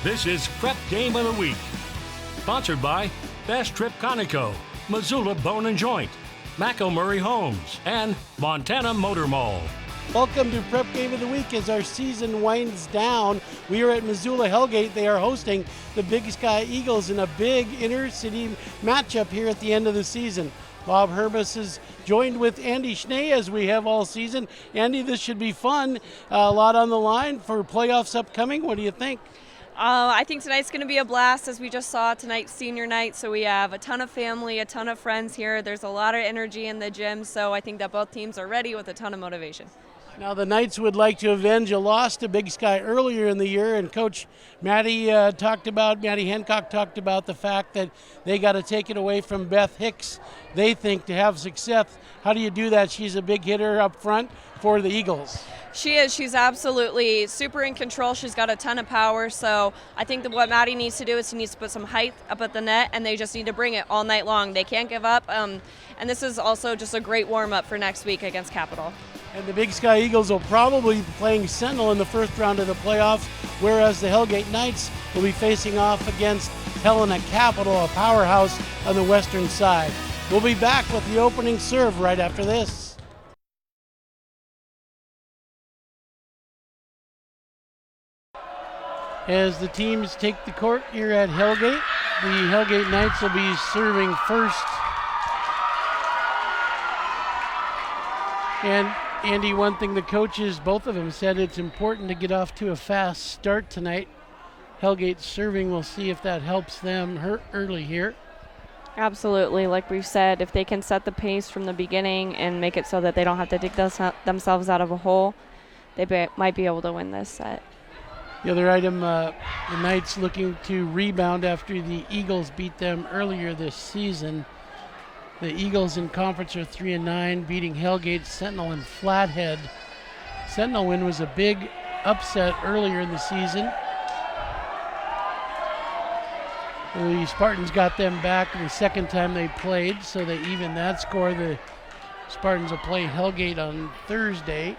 This is Prep Game of the Week. Sponsored by Best Trip Conoco, Missoula Bone and Joint, McElmurray Homes, and Montana Motor Mall. Welcome to Prep Game of the Week as our season winds down. We are at Missoula Hellgate. They are hosting the Big Sky Eagles in a big inter-city matchup here at the end of the season. Bob Hermes is joined with Andy Schnee as we have all season. Andy, this should be fun. A lot on the line for playoffs upcoming. What do you think? I think tonight's going to be a blast, as we just saw tonight's senior night. So we have a ton of family, a ton of friends here. There's a lot of energy in the gym, so I think that both teams are ready with a ton of motivation. Now the Knights would like to avenge a loss to Big Sky earlier in the year, and Coach Maddie Hancock talked about the fact that they got to take it away from Beth Hicks, they think, to have success. How do you do that? She's a big hitter up front for the Eagles. She is. She's absolutely super in control. She's got a ton of power. So I think that what Maddie needs to do is he needs to put some height up at the net, and they just need to bring it all night long. They can't give up. And this is also just a great warm-up for next week against Capital. And the Big Sky Eagles will probably be playing Sentinel in the first round of the playoffs, whereas the Hellgate Knights will be facing off against Helena Capital, a powerhouse on the western side. We'll be back with the opening serve right after this. As the teams take the court here at Hellgate, the Hellgate Knights will be serving first. And Andy, one thing the coaches, both of them, said it's important to get off to a fast start tonight. Hellgate serving, we'll see if that helps them early here. Absolutely. Like we've said, if they can set the pace from the beginning and make it so that they don't have to dig themselves out of a hole, they might be able to win this set. The other item, the Knights looking to rebound after the Eagles beat them earlier this season. The Eagles in conference are 3-9, beating Hellgate, Sentinel, and Flathead. Sentinel win was a big upset earlier in the season. The Spartans got them back the second time they played, so they evened that score. The Spartans will play Hellgate on Thursday,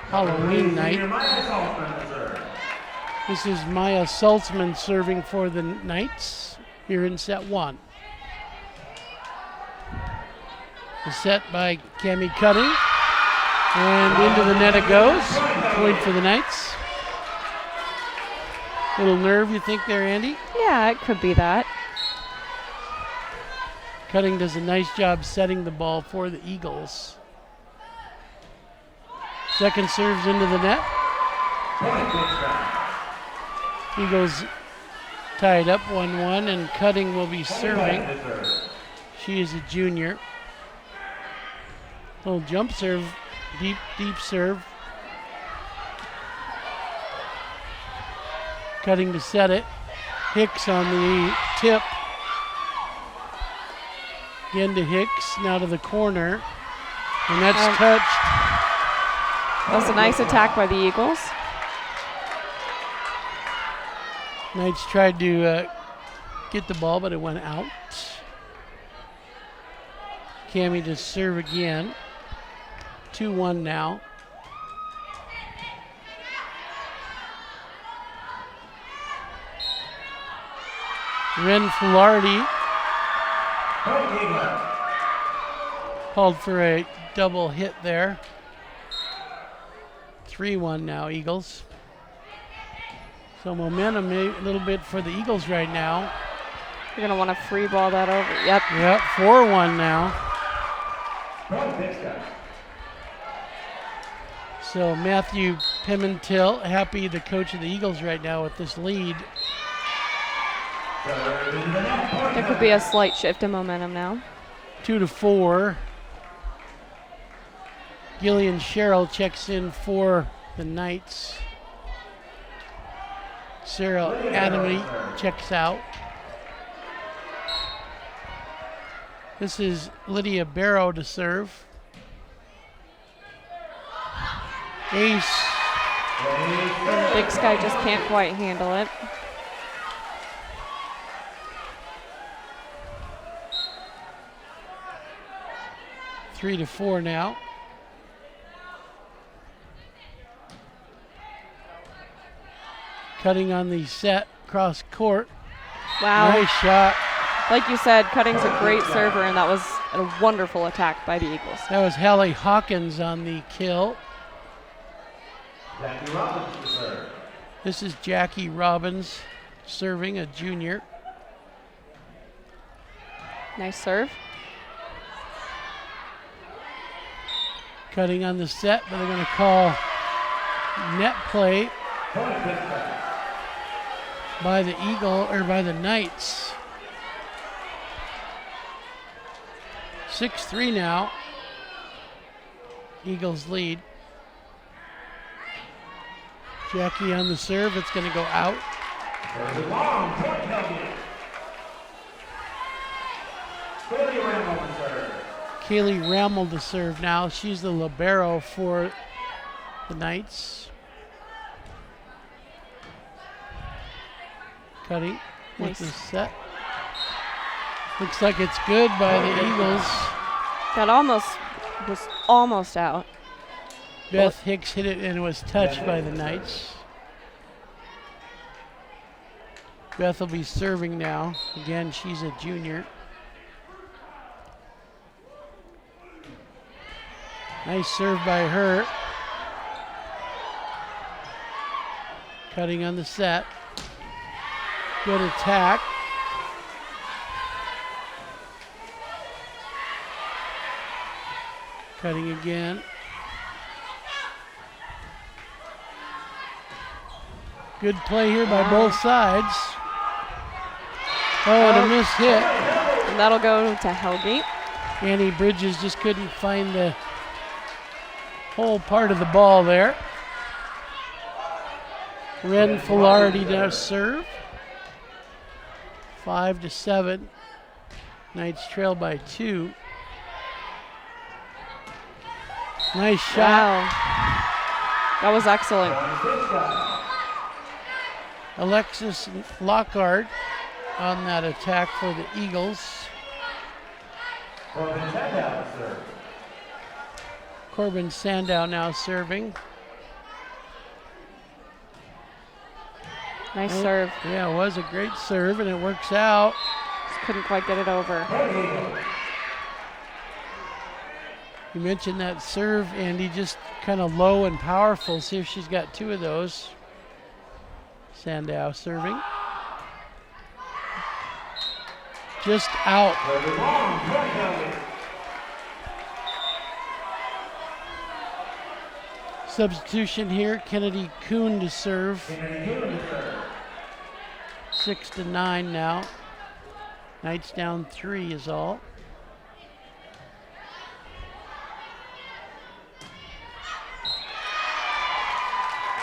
Halloween night. This is Maya Saltzman serving for the Knights here in set one. The set by Cami Cutting, and into the net it goes. Point for the Knights. Little nerve, you think there, Andy? Yeah, it could be that. Cutting does a nice job setting the ball for the Eagles. Second serves into the net. Eagles tied up 1-1, and Cutting will be serving. She is a junior. Little jump serve, deep serve. Cutting to set it. Hicks on the tip. Again to Hicks, now to the corner. And that's touched. That was a nice attack by the Eagles. Knights tried to get the ball, but it went out. Cami to serve again. 2-1 now. Ren Filardi called for a double hit there. 3-1 now, Eagles. So momentum a little bit for the Eagles right now. You're going to want to free ball that over. Yep. 4-1 now. So Matthew Pimentel, happy, the coach of the Eagles right now with this lead. There could be a slight shift in momentum now. 2-4. Gillian Sherrill checks in for the Knights. Sarah Adamy checks out. This is Lydia Barrow to serve. Ace. Big Sky just can't quite handle it. Three to 4 now. Cutting on the set, cross court. Wow. Nice shot. Like you said, Cutting's a great server, and that was a wonderful attack by the Eagles. That was Hallie Hawkins on the kill. Jackie Robbins to serve. This is Jackie Robbins serving, a junior. Nice serve. Cutting on the set, but they're going to call net play by the by the Knights. 6-3 now. Eagles lead. Jackie on the serve. It's going to go out. Serve is long. Point Hellgate. Kaylee Ramble to serve. Kaylee Rammel to serve now. She's the libero for the Knights. Cutting with Nice. the set. Looks like it's good by the Eagles. That was almost out. Beth Hicks hit it and it was touched by the Knights. Beth will be serving now. Again, she's a junior. Nice serve by her. Cutting on the set. Good attack. Cutting again. Good play here by both sides. Oh, and a missed hit. And that'll go to Hellgate. Annie Bridges just couldn't find the whole part of the ball there. Ren Filardi now serve. 5-7. Knights trail by 2. Nice shot. Wow. That was excellent. Alexis Lockhart on that attack for the Eagles. Corbin Sandow to serve. Corbin Sandow now serving. Nice serve. Yeah, it was a great serve, and it works out. Just couldn't quite get it over. You mentioned that serve, Andy, just kind of low and powerful. See if she's got 2 of those. Sandow serving. Just out. Serve is long. Point Hellgate. Substitution here. Kennedy Kuhn to serve. Kennedy Kuhn to serve. 6-9 now. Knights down 3 is all.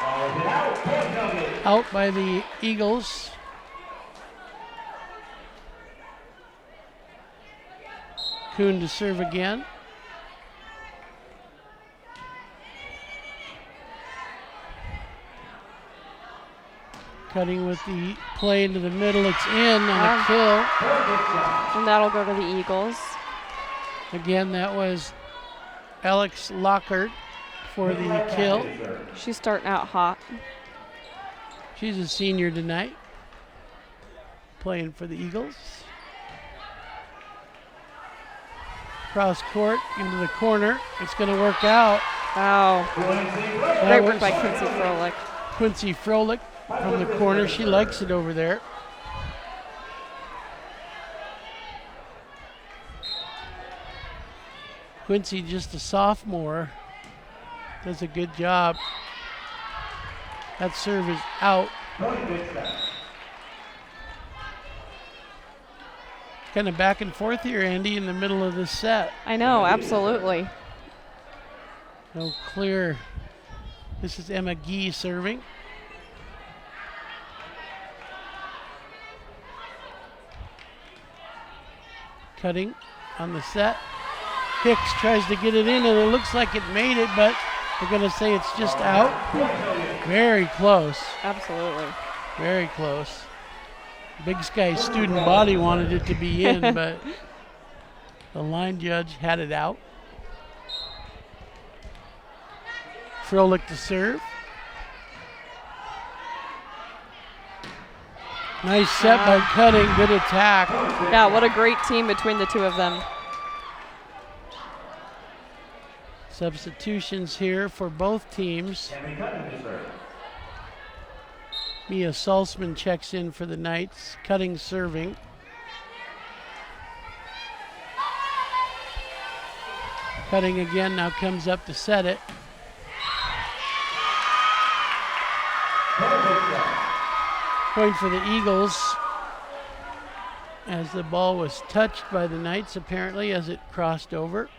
Ball is out. Point Hellgate. Out by the Eagles. Kuhn to serve again. Cutting with the play into the middle. It's in on a kill. And that'll go to the Eagles. Again, that was Alex Lockhart for the kill. She's starting out hot. She's a senior tonight, playing for the Eagles. Cross court into the corner. It's going to work out. Wow. That Great work was by Quincy Froelich. Quincy Froelich from the corner. She likes it over there. Quincy, just a sophomore, does a good job. That serve is out. Kind of back and forth here, Andy, in the middle of this set. I know, absolutely. No clear. This is Emma Gee serving. Cutting on the set. Hicks tries to get it in, and it looks like it made it, but we're going to say it's just out. Very close. Absolutely. Very close. Big Sky student body wanted it to be in, but the line judge had it out. Froelich to serve. Nice set by Cutting, good attack. Yeah, what a great team between the two of them. Substitutions here for both teams. Tammy Cutting to serve. Mia Salzman checks in for the Knights. Cutting serving. Cutting again, now comes up to set it. Point for the Eagles as the ball was touched by the Knights apparently as it crossed over.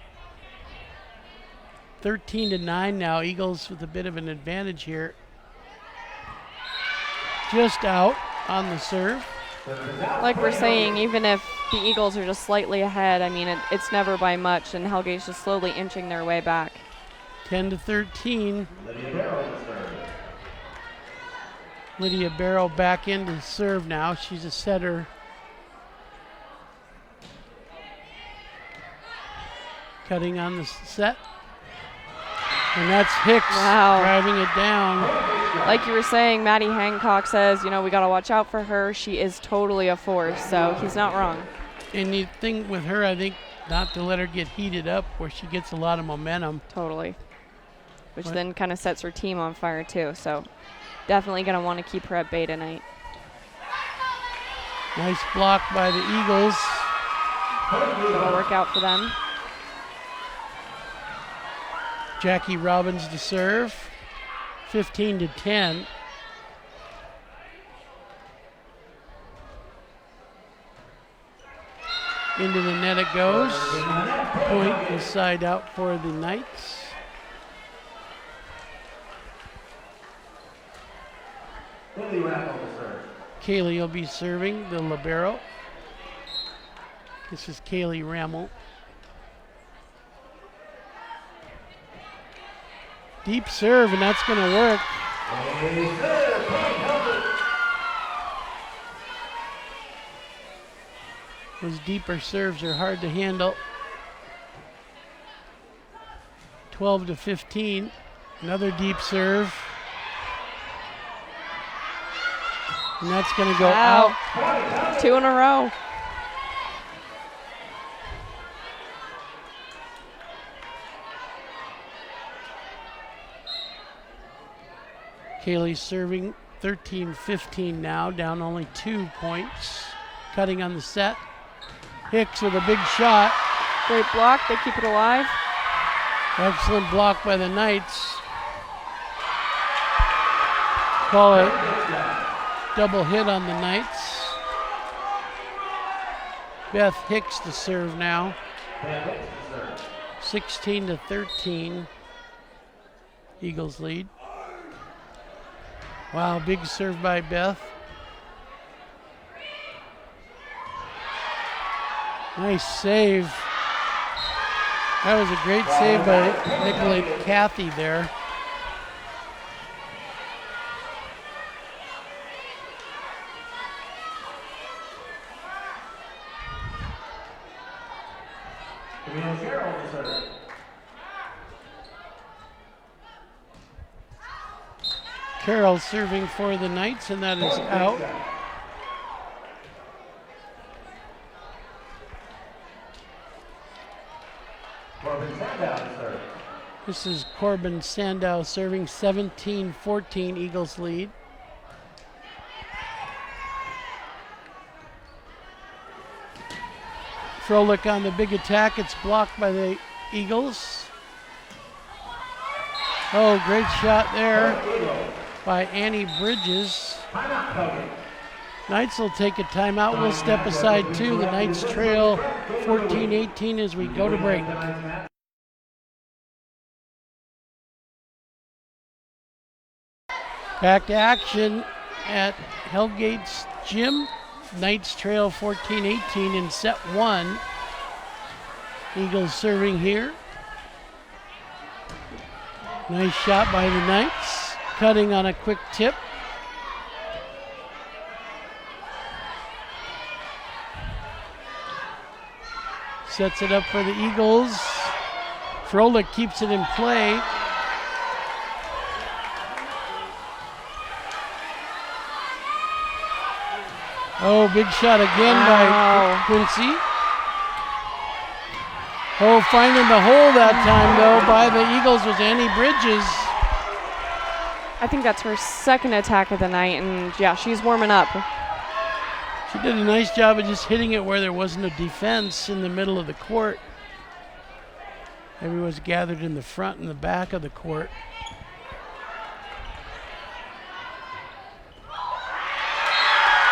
13-9 now, Eagles with a bit of an advantage here. Just out on the serve. Like we're saying, even if the Eagles are just slightly ahead, I mean, it's never by much, and Hellgate's just slowly inching their way back. 10-13. Lydia Barrow to serve. Lydia Barrow back in to serve now. She's a setter. Cutting on the set. And that's Hicks driving it down. Like you were saying, Maddie Hancock says, you know, we got to watch out for her. She is totally a force, so he's not wrong. And you think with her, I think not to let her get heated up where she gets a lot of momentum. Totally. Which then kind of sets her team on fire too, so definitely going to want to keep her at bay tonight. Nice block by the Eagles. It'll work out for them. Jackie Robbins to serve. 15-10. Into the net it goes. Point is side out for the Knights. Lily Raffle to serve. Kaylee will be serving the libero. This is Kaylee Rammel. Deep serve, and that's going to work. Those deeper serves are hard to handle. 12-15. Another deep serve. And that's going to go out. 2 in a row. Kaylee serving 13-15 now, down only 2 points. Cutting on the set. Hicks with a big shot. Great block, they keep it alive. Excellent block by the Knights. Call it double hit on the Knights. Beth Hicks to serve now. 16-13. Eagles lead. Wow, big serve by Beth. Nice save. That was a great save by Nicolette Cathy there. Carroll serving for the Knights, and that is out. This is Corbin Sandow serving 17-14, Eagles lead. Froelich on the big attack, it's blocked by the Eagles. Oh, great shot there by Annie Bridges. Knights will take a timeout. We'll step aside too. The Knights trail 14-18 as we go to break. Back to action at Hellgate's gym. Knights trail 14-18 in set 1. Eagles serving here. Nice shot by the Knights. Cutting on a quick tip. Sets it up for the Eagles. Froelich keeps it in play. Oh, big shot again Wow. by Quincy. Oh, finding the hole that time, though, by the Eagles was Annie Bridges. I think that's her second attack of the night, and yeah, she's warming up. She did a nice job of just hitting it where there wasn't a defense in the middle of the court. Everyone's gathered in the front and the back of the court.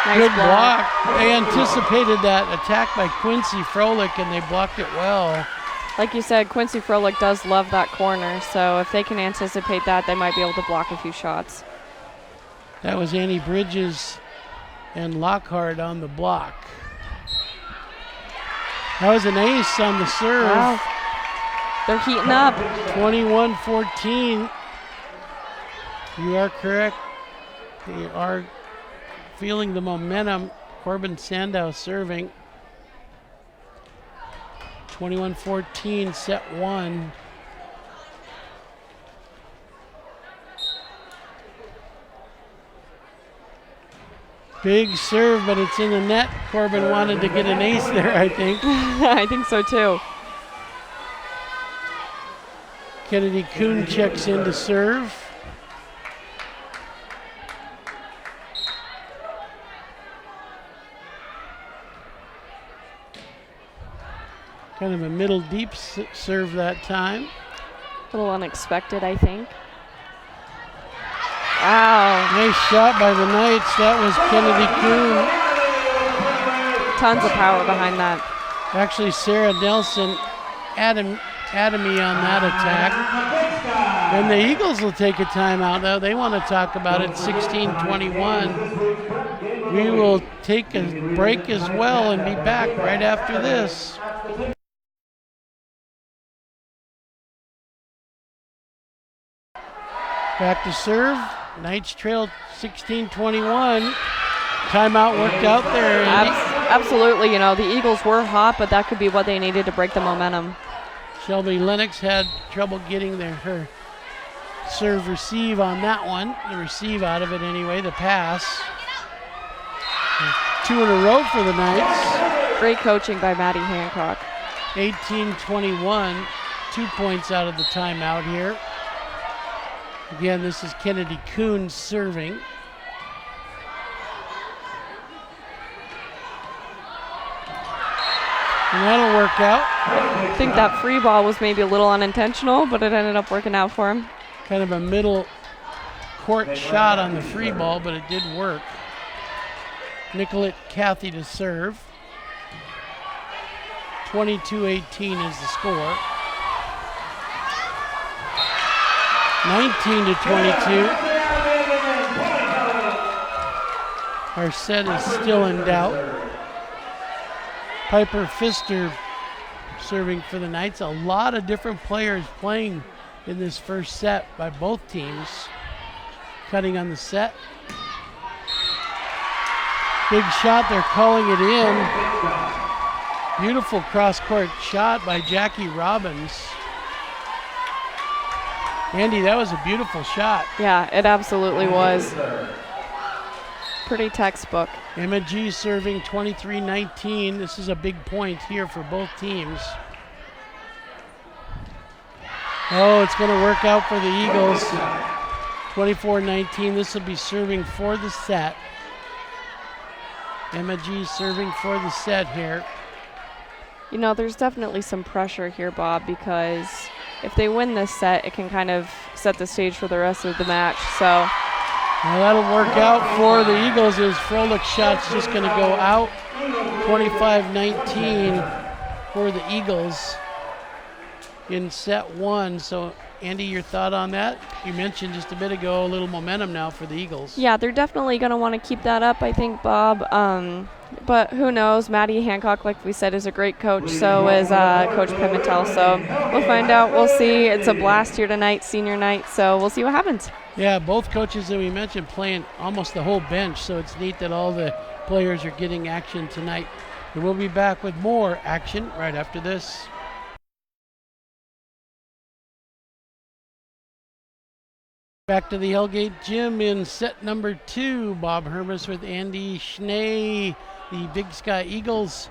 Nice Good block. They anticipated that attack by Quincy Froelich, and they blocked it well. Like you said, Quincy Froelich does love that corner, so if they can anticipate that, they might be able to block a few shots. That was Annie Bridges and Lockhart on the block. That was an ace on the serve. Wow. They're heating up. 21-14. You are correct. They are feeling the momentum. Corbin Sandow serving. 21-14, set one. Big serve, but it's in the net. Corbin wanted to get an ace there, I think. I think so too. Kennedy Kuhn checks in to serve. Kind of a middle deep serve that time. A little unexpected, I think. Wow. Nice shot by the Knights. That was Kennedy Kuhn. Tons of power behind that. Actually, Sarah Nelson Adamy on that attack. And the Eagles will take a timeout, though. They want to talk about it. 16-21. We will take a break as well and be back right after this. Back to serve. Knights trail 16-21. Timeout worked out there, Andy. Absolutely. You know, the Eagles were hot, but that could be what they needed to break the momentum. Shelby Lennox had trouble getting her serve receive on that one. The receive out of it anyway, the pass. 2 in a row for the Knights. Great coaching by Maddie Hancock. 18-21. 2 points out of the timeout here. Again, this is Kennedy Kuhn serving. And that'll work out. I think that free ball was maybe a little unintentional, but it ended up working out for him. Kind of a middle court shot on the free ball, but it did work. Nicolette Cathy to serve. 22-18 is the score. 19-22. Our set is still in doubt. Piper Pfister serving for the Knights. A lot of different players playing in this first set by both teams. Cutting on the set. Big shot, they're calling it in. Beautiful cross-court shot by Jackie Robbins. Andy, that was a beautiful shot. Yeah, it absolutely was. Pretty textbook. Emma G serving 23-19. This is a big point here for both teams. Oh, it's going to work out for the Eagles. 24-19. This will be serving for the set. Emma G serving for the set here. You know, there's definitely some pressure here, Bob, because if they win this set, it can kind of set the stage for the rest of the match. So well, that'll work out for the Eagles as Froelich's shot's just going to go out. 25-19 for the Eagles in set one. So, Andy, your thought on that? You mentioned just a bit ago a little momentum now for the Eagles. yeah, they're definitely going to want to keep that up, I think, Bob. But who knows? Maddie Hancock, like we said, is a great coach. So is Coach Pimentel. So we'll find out. We'll see. It's a blast here tonight, senior night. So we'll see what happens. Yeah, both coaches that we mentioned playing almost the whole bench. So it's neat that all the players are getting action tonight. And we'll be back with more action right after this. Back to the Hellgate gym in set number 2. Bob Hermes with Andy Schnee. The Big Sky Eagles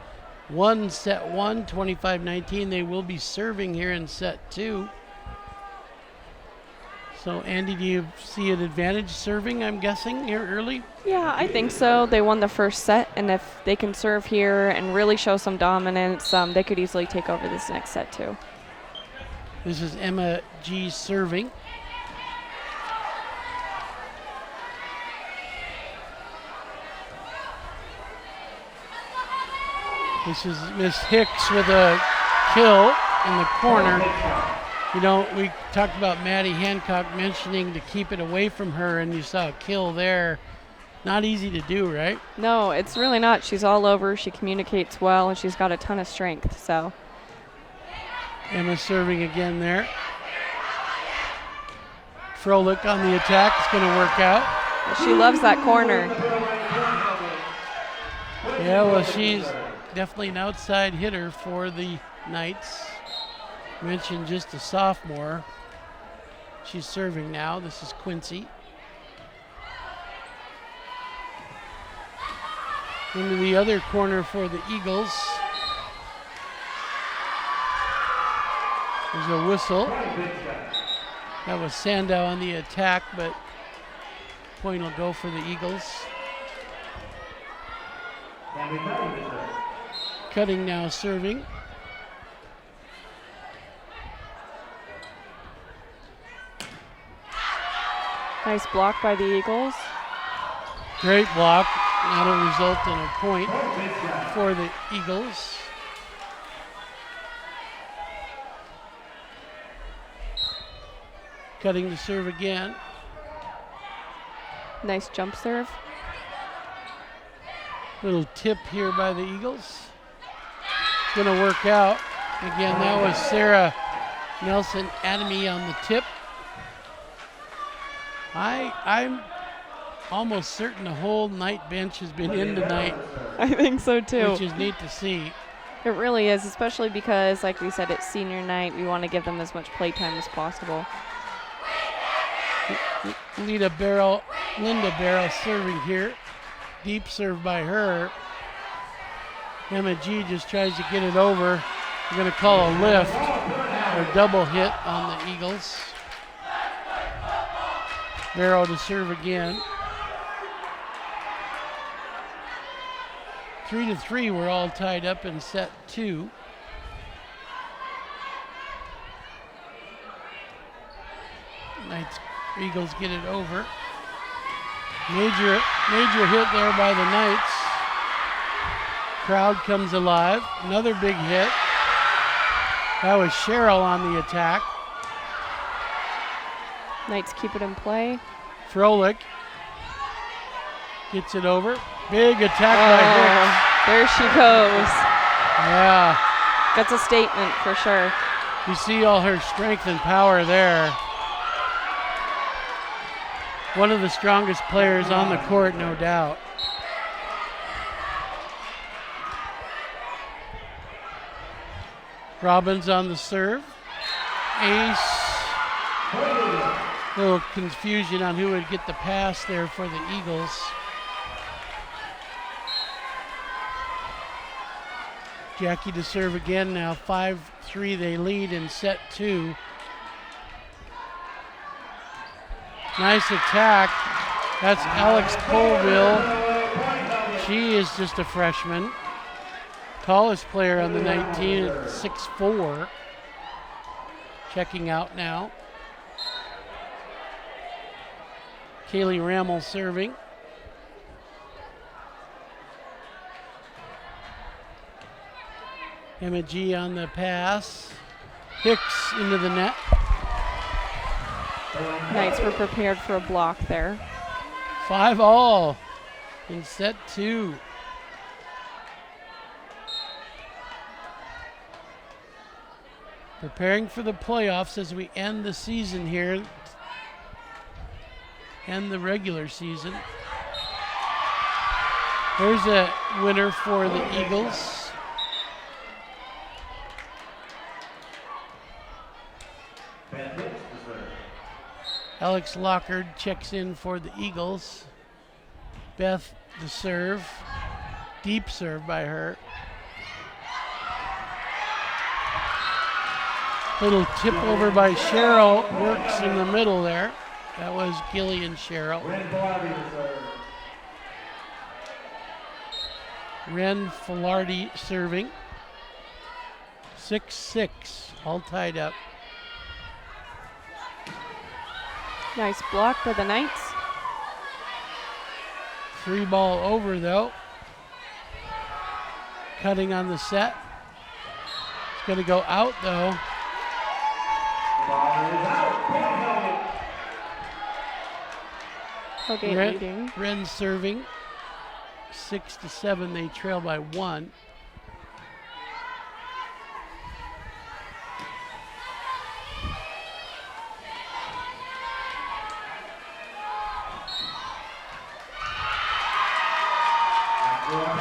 won set 1, 25-19. They will be serving here in set 2. So, Andy, do you see an advantage serving, I'm guessing, here early? Yeah, I think so. They won the first set, and if they can serve here and really show some dominance, they could easily take over this next set too. This is Emma G. serving. This is Miss Hicks with a kill in the corner. You know, we talked about Maddie Hancock mentioning to keep it away from her, and you saw a kill there. Not easy to do, right? No, it's really not. She's all over. She communicates well, and she's got a ton of strength. So Emma serving again there. Froelich on the attack. It's going to work out. she loves that corner. Yeah, well, she's definitely an outside hitter for the Knights. Mentioned just a sophomore. She's serving now. This is Quincy. Into the other corner for the Eagles. There's a whistle. That was Sandow on the attack, but point will go for the Eagles. Cutting now serving. Nice block by the Eagles. Great block. That'll result in a point for the Eagles. Cutting to serve again. Nice jump serve. Little tip here by the Eagles. It's going to work out. Again, that was Sarah Nelson Adamy on the tip. I'm almost certain the whole Knight bench has been in tonight. I think so too. Which is neat to see. It really is, especially because, like we said, it's senior night. We want to give them as much playtime as possible. Linda Barrow serving here. Deep serve by her. Emma G just tries to get it over. We're going to call a lift or double hit on the Eagles. Barrow to serve again. 3-3, we're all tied up in set 2. Knights Eagles get it over. Major hit there by the Knights. Crowd comes alive. Another big hit. That was Cheryl on the attack. Knights keep it in play. Froelich gets it over. Big attack by Hicks. There she goes. Yeah. That's a statement for sure. You see all her strength and power there. One of the strongest players on the court, no doubt. Robbins on the serve. Ace. Little confusion on who would get the pass there for the Eagles. Jackie to serve again now. 5-3 they lead in set 2. Nice attack. That's Alex Colville. She is just a freshman. Tallest player on the 19 at 6'4". Checking out now. Kaylee Rammel serving. Emma G on the pass. Hicks into the net. Knights were prepared for a block there. 5-all in set 2. Preparing for the playoffs as we end the season here. End the regular season. There's a winner for the Eagles. Alex Lockard checks in for the Eagles. Beth, the serve. Deep serve by her. Little tip over by Cheryl. Works in the middle there. That was Gillian Cheryl. Ren Filardi serving. 6-6, all tied up. Nice block by the Knights. Free ball over though. Cutting on the set. It's going to go out though. Hellgate leading. Ren serving. 6-7, they trail by 1.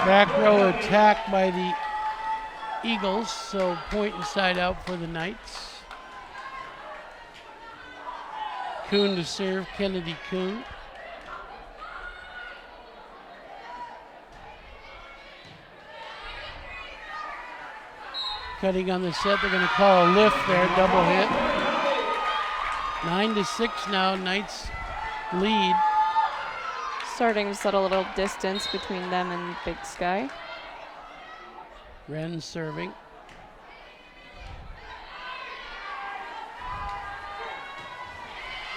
Back row attack by the Eagles, so point and side out for the Knights. Kuhn to serve, Kennedy Kuhn. Cutting on the set, they're going to call a lift there, double hit. 9-6 now, Knights lead. Starting to set a little distance between them and Big Sky. Ren serving.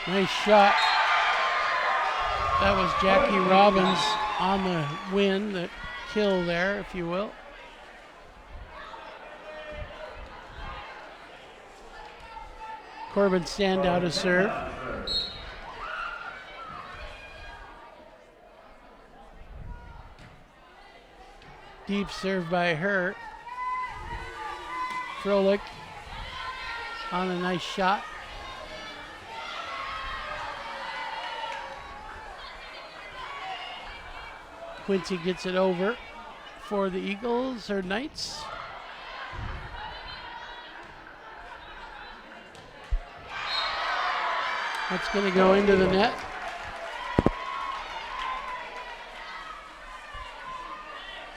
Nice shot. That was Jackie Robbins on the win, the kill there, if you will. Corbin Sandow to serve. Deep serve by her. Froelich on a nice shot. Quincy gets it over for the Eagles or Knights. That's going to go into the net.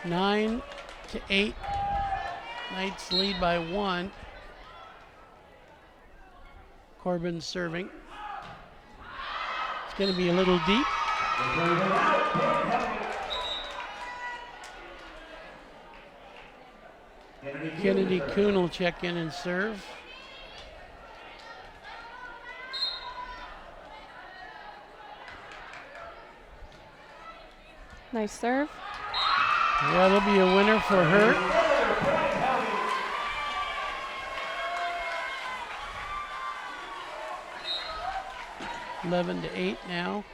Nine to 8. Knights lead by 1. Corbin serving. It's going to be a little deep. Kennedy Kuhn will check in and serve. Nice serve. That'll be a winner for her. – 11-8 now.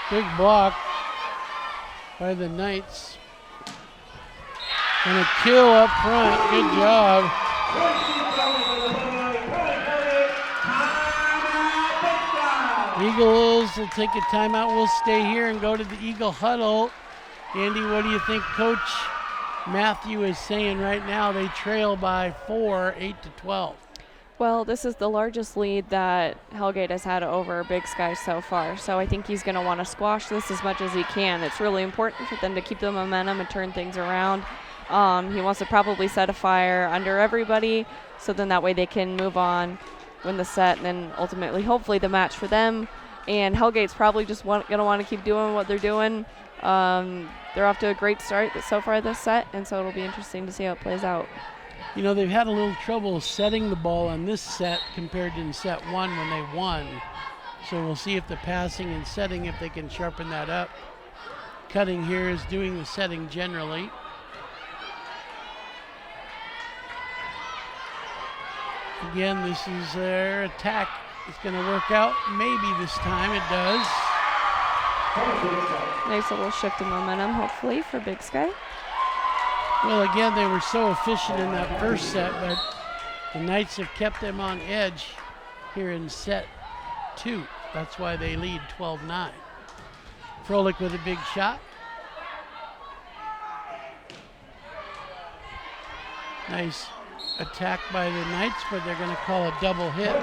Big block by the Knights. And a kill up front. Good job. Eagles will take a timeout. We'll stay here and go to the Eagle huddle. Andy, what do you think Coach Matthew is saying right now? They trail by 4, 8-12. Well, this is the largest lead that Hellgate has had over Big Sky so far. So I think he's going to want to squash this as much as he can. It's really important for them to keep the momentum and turn things around. He wants to probably set a fire under everybody, so then that way they can move on, win the set, and then ultimately, hopefully, the match for them. And Hellgate's probably just going to want to keep doing what they're doing. They're off to a great start so far this set, and so it'll be interesting to see how it plays out. You know, they've had a little trouble setting the ball on this set compared to in set 1 when they won. So we'll see if the passing and setting, if they can sharpen that up. Cutting here is doing the setting generally. Again, this is their attack. It's going to work out. Maybe this time it does. Nice little shift in momentum, hopefully, for Big Sky. Well, again, they were so efficient in that first set, but the Knights have kept them on edge here in set 2. That's why they lead 12-9. Froelich with a big shot. Nice attack by the Knights, but they're going to call a double hit.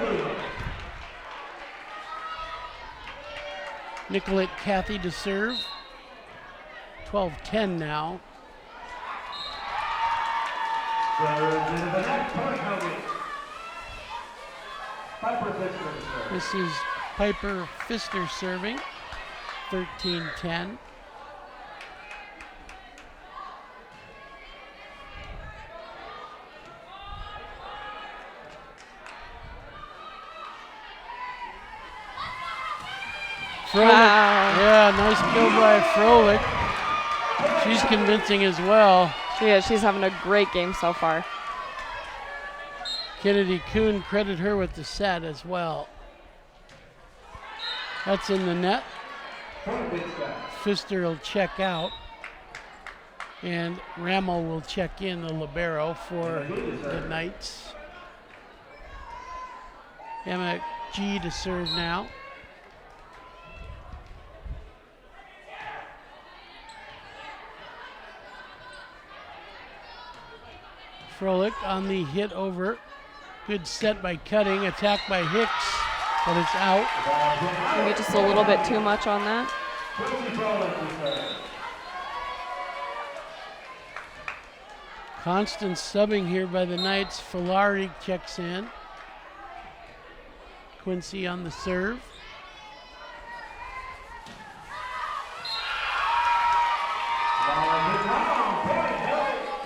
Nicolette Cathy to serve. 12-10 now. This is Piper Pfister serving. 13-10. Froelich. Wow. Yeah, nice kill by Froelich. She's convincing as well. She is. She's having a great game so far. Kennedy Kuhn credit her with the set as well. That's in the net. Pfister will check out. And Rammel will check in, the libero for the Knights. Emma G to serve now. Froelich on the hit over. Good set by Cutting, attack by Hicks, but it's out. Maybe just a little bit too much on that. Constant subbing here by the Knights. Filari checks in. Quincy on the serve.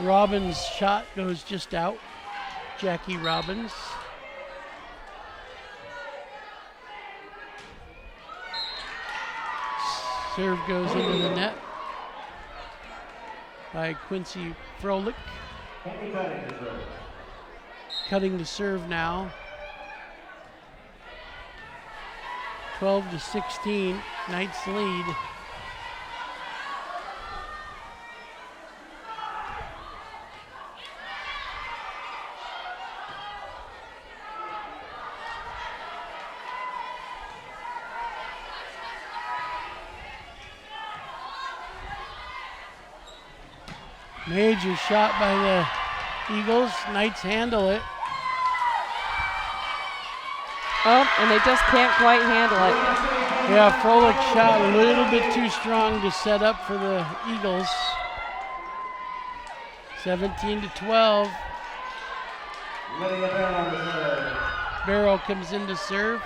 Robbins' shot goes just out. Jackie Robbins. Serve goes into the net by Quincy Froelich. Cutting to serve now. 12-16, Knights lead. Major shot by the Eagles. Knights handle it. Oh, and they just can't quite handle it. Yeah, Froelich shot a little bit too strong to set up for the Eagles. 17-12. Barrow comes in to serve.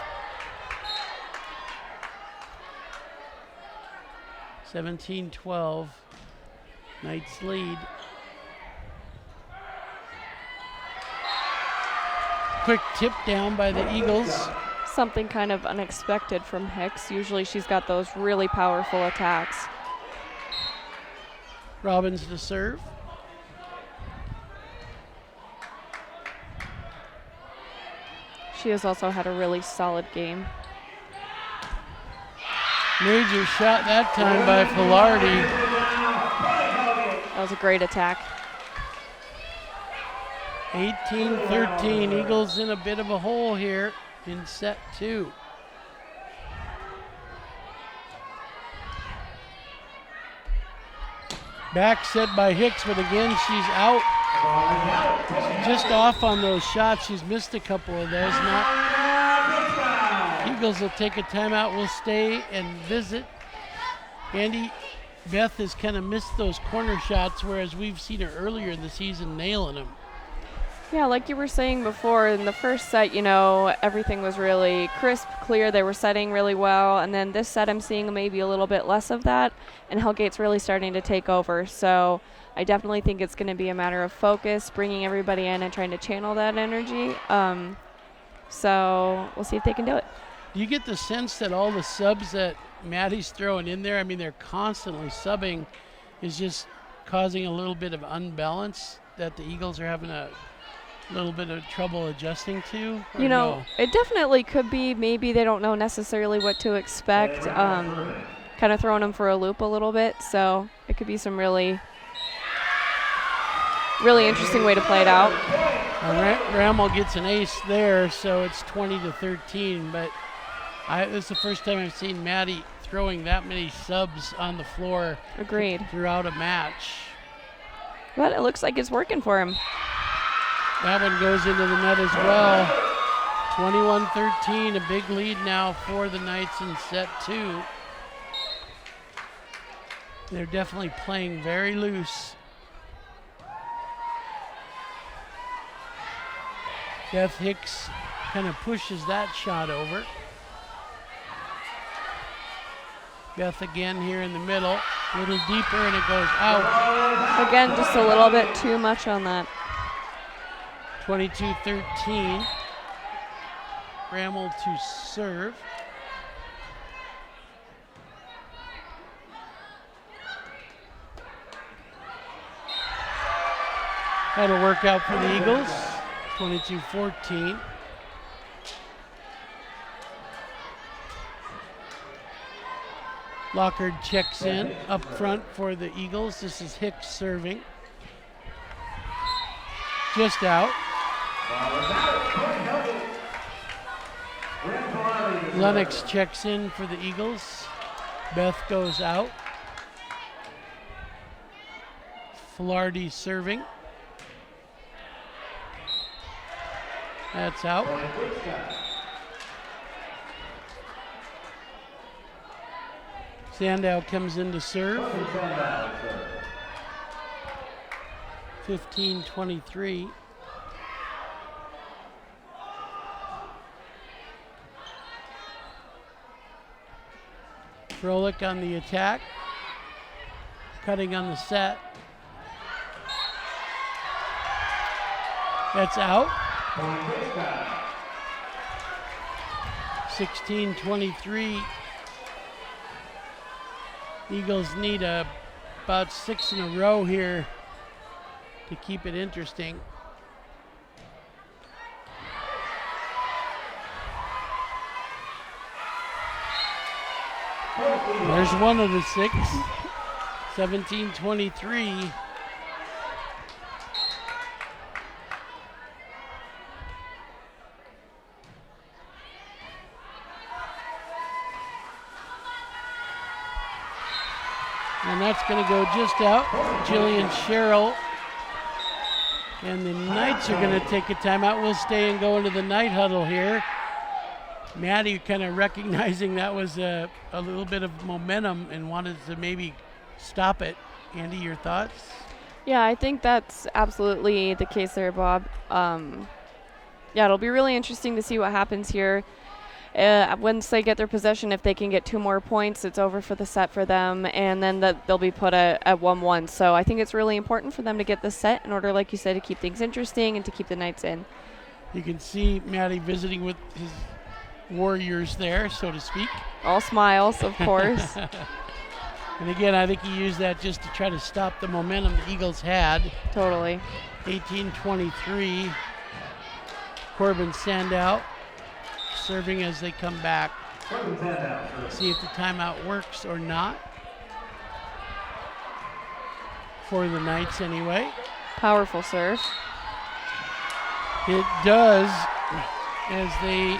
17-12. Knights lead. Quick tip down by the Eagles. Something kind of unexpected from Hicks. Usually she's got those really powerful attacks. Robbins to serve. She has also had a really solid game. Major shot that time by Filardi. That was a great attack. 18-13, Eagles in a bit of a hole here in set two. Back set by Hicks, but again, she's out. She's just off on those shots. She's missed a couple of those. Eagles will take a timeout. We'll stay and visit. Andy, Beth has kind of missed those corner shots, whereas we've seen her earlier in the season nailing them. Yeah, like you were saying before, in the first set, you know, everything was really crisp, clear. They were setting really well. And then this set, I'm seeing maybe a little bit less of that. And Hellgate's really starting to take over. So I definitely think it's going to be a matter of focus, bringing everybody in and trying to channel that energy. So we'll see if they can do it. Do you get the sense that all the subs that Maddie's throwing in there, I mean, they're constantly subbing, is just causing a little bit of unbalance that the Eagles are having a little bit of trouble adjusting to? You know, no? It definitely could be. Maybe they don't know necessarily what to expect. Kind of throwing them for a loop a little bit. So it could be some really interesting way to play it out. Rammel gets an ace there, so it's 20-13. But this is the first time I've seen Maddie throwing that many subs on the floor. Agreed. Throughout a match. But it looks like it's working for him. That one goes into the net as well. 21-13, a big lead now for the Knights in set 2. They're definitely playing very loose. Beth Hicks kind of pushes that shot over. Beth again here in the middle, a little deeper, and it goes out. Again, just a little bit too much on that. 22-13. Bramwell to serve. That'll work out for the Eagles. 22-14. Lockard checks in up front for the Eagles. This is Hicks serving. Just out. Lennox checks in for the Eagles. Beth goes out. Flardy serving. That's out. Sandow comes in to serve. 15-23. Froelich on the attack. Cutting on the set. That's out. 16-23. Eagles need about 6 in a row here to keep it interesting. There's one of the 6. 17-23. And that's going to go just out. Jillian Sherrill. And the Knights are going to take a timeout. We'll stay and go into the night huddle here. Maddie kind of recognizing that was a little bit of momentum and wanted to maybe stop it. Andy, your thoughts? Yeah, I think that's absolutely the case there, Bob. Yeah, it'll be really interesting to see what happens here. Once they get their possession, if they can get 2 more points, it's over for the set for them, and then they'll be put at 1-1. So I think it's really important for them to get this set in order, like you said, to keep things interesting and to keep the Knights in. You can see Maddie visiting with his warriors there, so to speak. All smiles, of course. And again, I think he used that just to try to stop the momentum the Eagles had. Totally. 18-23. Corbin Sandow serving as they come back. See if the timeout works or not. For the Knights anyway. Powerful serve. It does, as they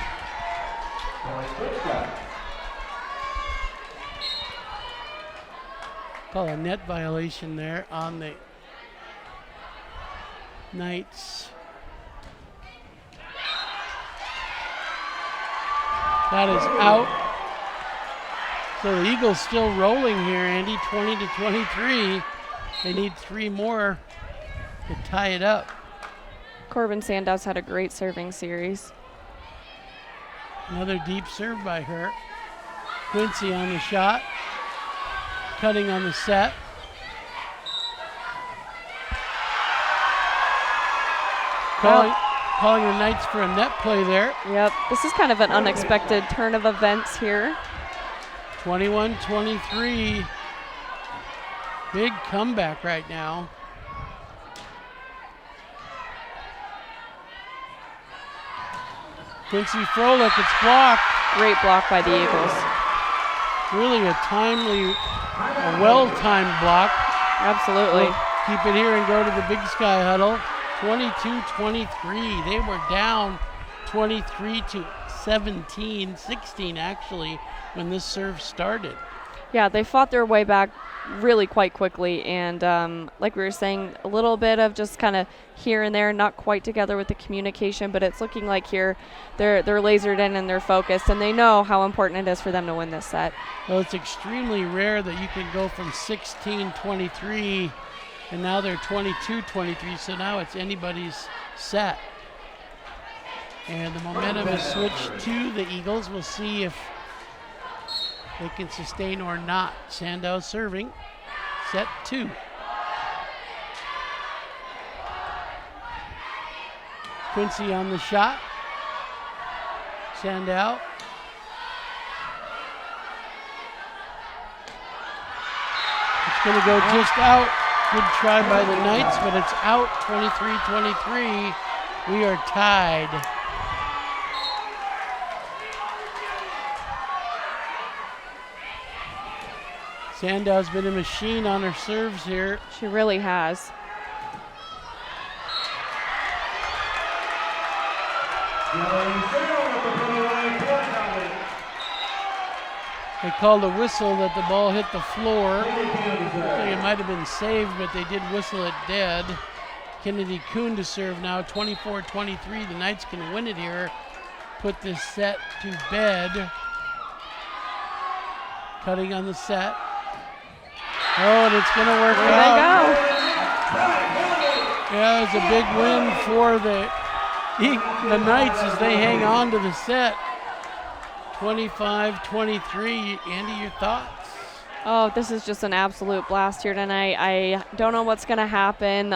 call a net violation there on the Knights. That is out. So the Eagles still rolling here, Andy, 20-23. They need 3 more to tie it up. Corbin Sandow's had a great serving series. Another deep serve by her. Quincy on the shot. Cutting on the set. Calling the Knights for a net play there. Yep, this is kind of an unexpected turn of events here. 21-23. Big comeback right now. Quincy Froelich, it's blocked. Great block by the Eagles. Really a timely, a well-timed block. Absolutely. We'll keep it here and go to the Big Sky huddle. 22-23. They were down 23-17, 16 actually, when this serve started. Yeah, they fought their way back really quite quickly, and like we were saying, a little bit of just kind of here and there, not quite together with the communication, but it's looking like here they're lasered in and they're focused, and they know how important it is for them to win this set. Well, it's extremely rare that you can go from 16-23 and now they're 22-23, so now it's anybody's set. And the momentum is switched to the Eagles. We'll see if they can sustain or not. Sandow serving, set 2. Quincy on the shot. Sandow. It's going to go just out. Good try by the Knights, but it's out. 23-23. We are tied. Sandow's been a machine on her serves here. She really has. They called a whistle that the ball hit the floor. I think it might have been saved, but they did whistle it dead. Kennedy Kuhn to serve now, 24-23. The Knights can win it here. Put this set to bed. Cutting on the set. Oh, and it's going to work out. There they go. Yeah, it's a big win for the Knights as they hang on to the set. 25-23. Andy, your thoughts? Oh, this is just an absolute blast here tonight. I don't know what's going to happen.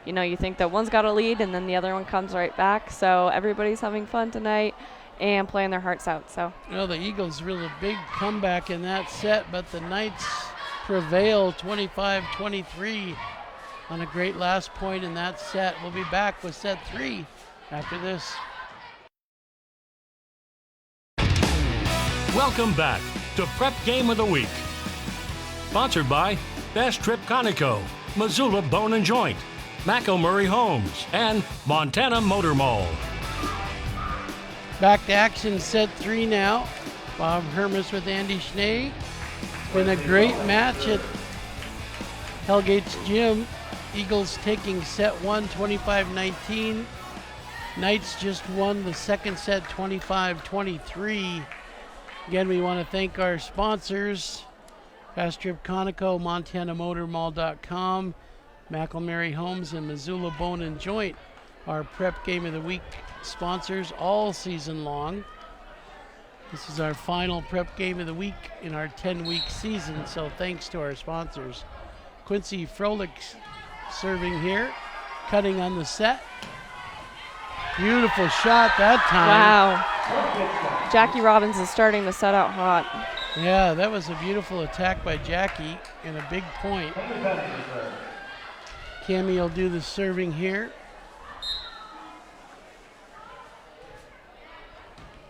You know, you think that one's got a lead and then the other one comes right back. So everybody's having fun tonight and playing their hearts out. So, well, the Eagles really big comeback in that set, but the Knights prevail 25-23 on a great last point in that set. We'll be back with set 3 after this. Welcome back to Prep Game of the Week. Sponsored by Best Trip Conoco, Missoula Bone and Joint, Murray Homes, and Montana Motor Mall. Back to action, set 3 now. Bob Hermes with Andy Schnee. Been a great match at Hellgate's gym. Eagles taking set 1, 25-19. Knights just won the second set, 25-23. Again, we want to thank our sponsors, Fast Trip Conoco, MontanaMotorMall.com, Murray Homes, and Missoula Bone and Joint, our Prep Game of the Week sponsors all season long. This is our final Prep Game of the Week in our 10-week season, so thanks to our sponsors. Quincy Froelich serving here, cutting on the set. Beautiful shot that time. wow. Jackie Robbins is starting the set out hot. Yeah, that was a beautiful attack by Jackie and a big point. Cammie will do the serving here.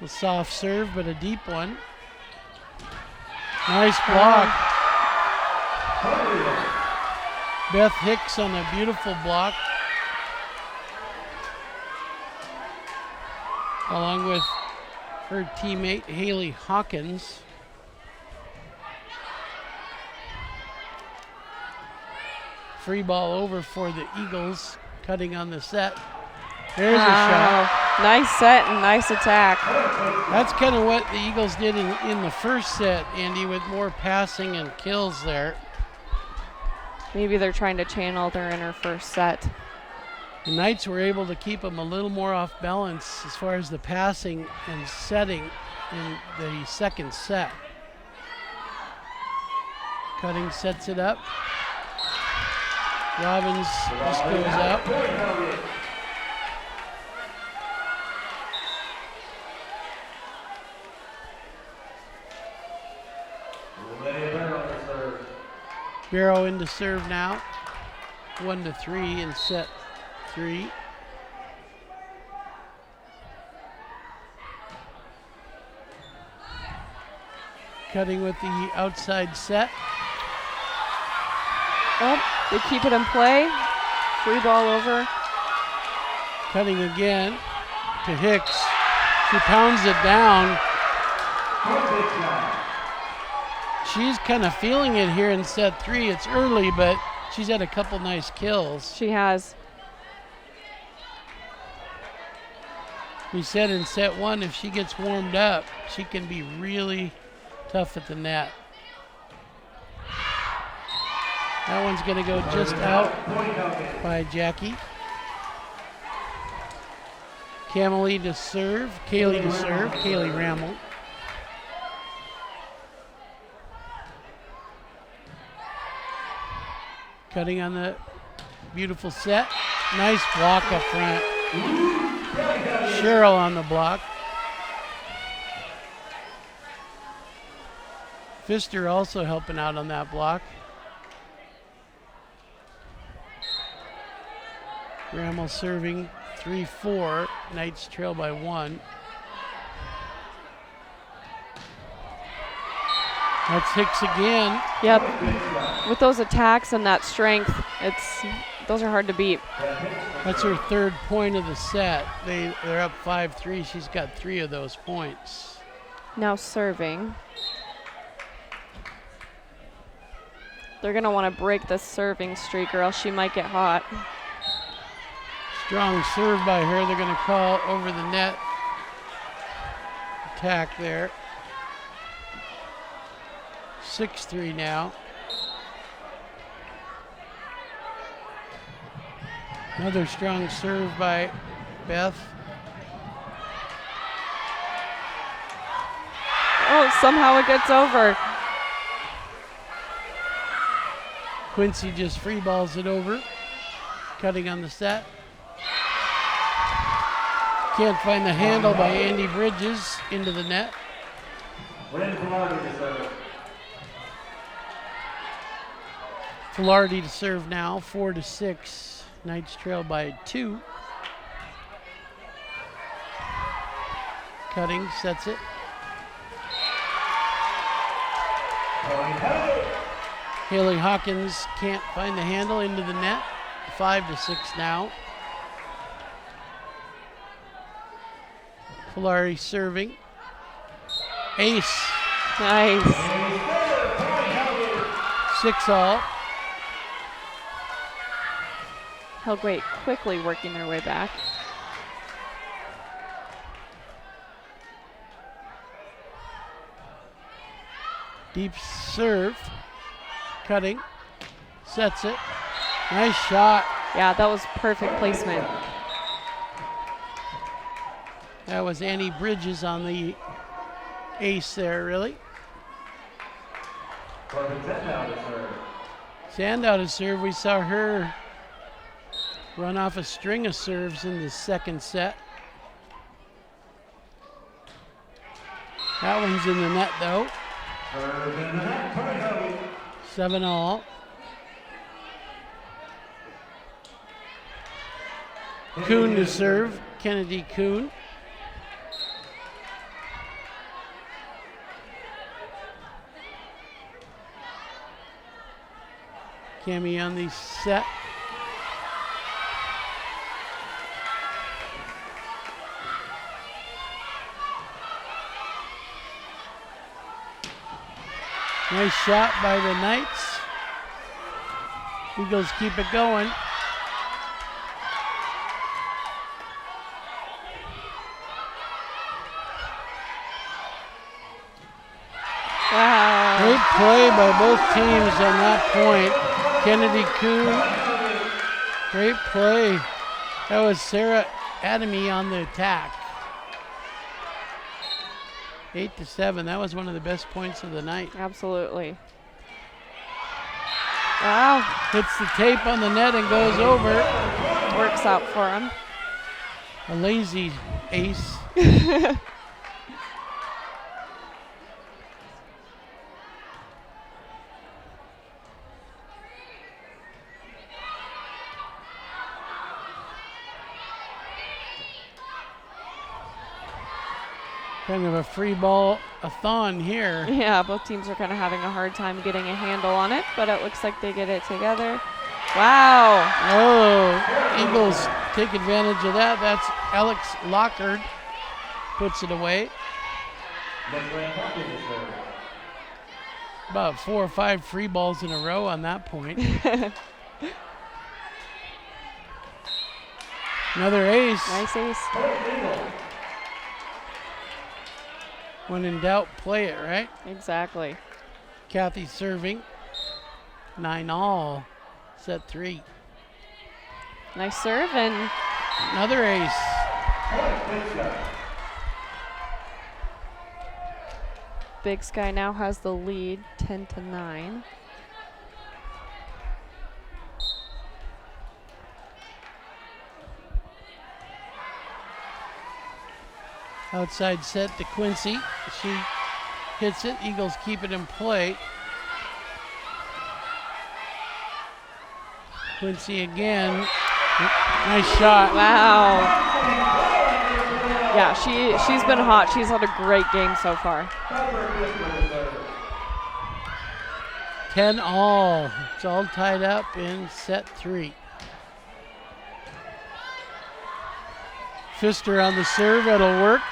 A soft serve, but a deep one. Nice block. Beth Hicks on a beautiful block, along with her teammate Haley Hawkins. Free ball over for the Eagles, cutting on the set. There's a shot. Nice set and nice attack. That's kind of what the Eagles did in the first set, Andy, with more passing and kills there. Maybe they're trying to channel their inner first set. The Knights were able to keep them a little more off balance as far as the passing and setting in the second set. Cutting sets it up. Robbins just goes up. Barrow into serve now. 1-3 in set 3. Cutting with the outside set. Oh, they keep it in play. Free ball over. Cutting again to Hicks. She pounds it down. She's kind of feeling it here in set 3. It's early, but she's had a couple nice kills. She has. We said in set 1, if she gets warmed up, she can be really tough at the net. That one's going to go just out by Jackie. Kaylee to serve, Kaylee Rammel. Cutting on the beautiful set. Nice block up front. Cheryl on the block. Pfister also helping out on that block. Rammel serving 3-4. Knights trail by 1. That's Hicks again. Yep. With those attacks and that strength, those are hard to beat. That's her 3rd point of the set. They're up 5-3. She's got 3 of those points. Now serving. They're going to want to break the serving streak or else she might get hot. Strong serve by her. They're going to call over the net. Attack there. 6-3 now. Another strong serve by Beth. Oh, somehow it gets over. Quincy just free balls it over. Cutting on the set. Can't find the handle by Andy Bridges into the net. Filardi to serve now, 4-6. Knights trail by 2. Cutting, sets it. Haley Hawkins can't find the handle into the net. 5-6 now. Filardi serving. Ace. Nice. 6-all. Hellgate quickly working their way back. Deep serve. Cutting. Sets it. Nice shot. Yeah, that was perfect placement. That was Annie Bridges on the ace there, really. Sandow to serve. We saw her run off a string of serves in the 2nd set. That one's in the net, though. 7-all. Kuhn to serve. Kennedy Kuhn. Cami on the set. Nice shot by the Knights. Eagles keep it going. Wow. Great play by both teams on that point. Kennedy Kuhn, great play. That was Sarah Adamy on the attack. 8-7, that was one of the best points of the night. Absolutely. Wow. Hits the tape on the net and goes over. Works out for him. A lazy ace. Kind of a free ball-a-thon here. Yeah, both teams are kind of having a hard time getting a handle on it, but it looks like they get it together. Wow. Oh, Eagles take advantage of that. That's Alex Lockard. Puts it away. About 4 or 5 free balls in a row on that point. Another ace. Nice ace. When in doubt, play it, right? Exactly. Kathy serving. 9-all. Set 3. Nice serve and Another ace. Big Sky now has the lead, 10-9. Outside set to Quincy. She hits it. Eagles keep it in play. Quincy again. Nice shot. Wow. Yeah, she's been hot. She's had a great game so far. 10-all. It's all tied up in set 3. Pfister on the serve. It'll work.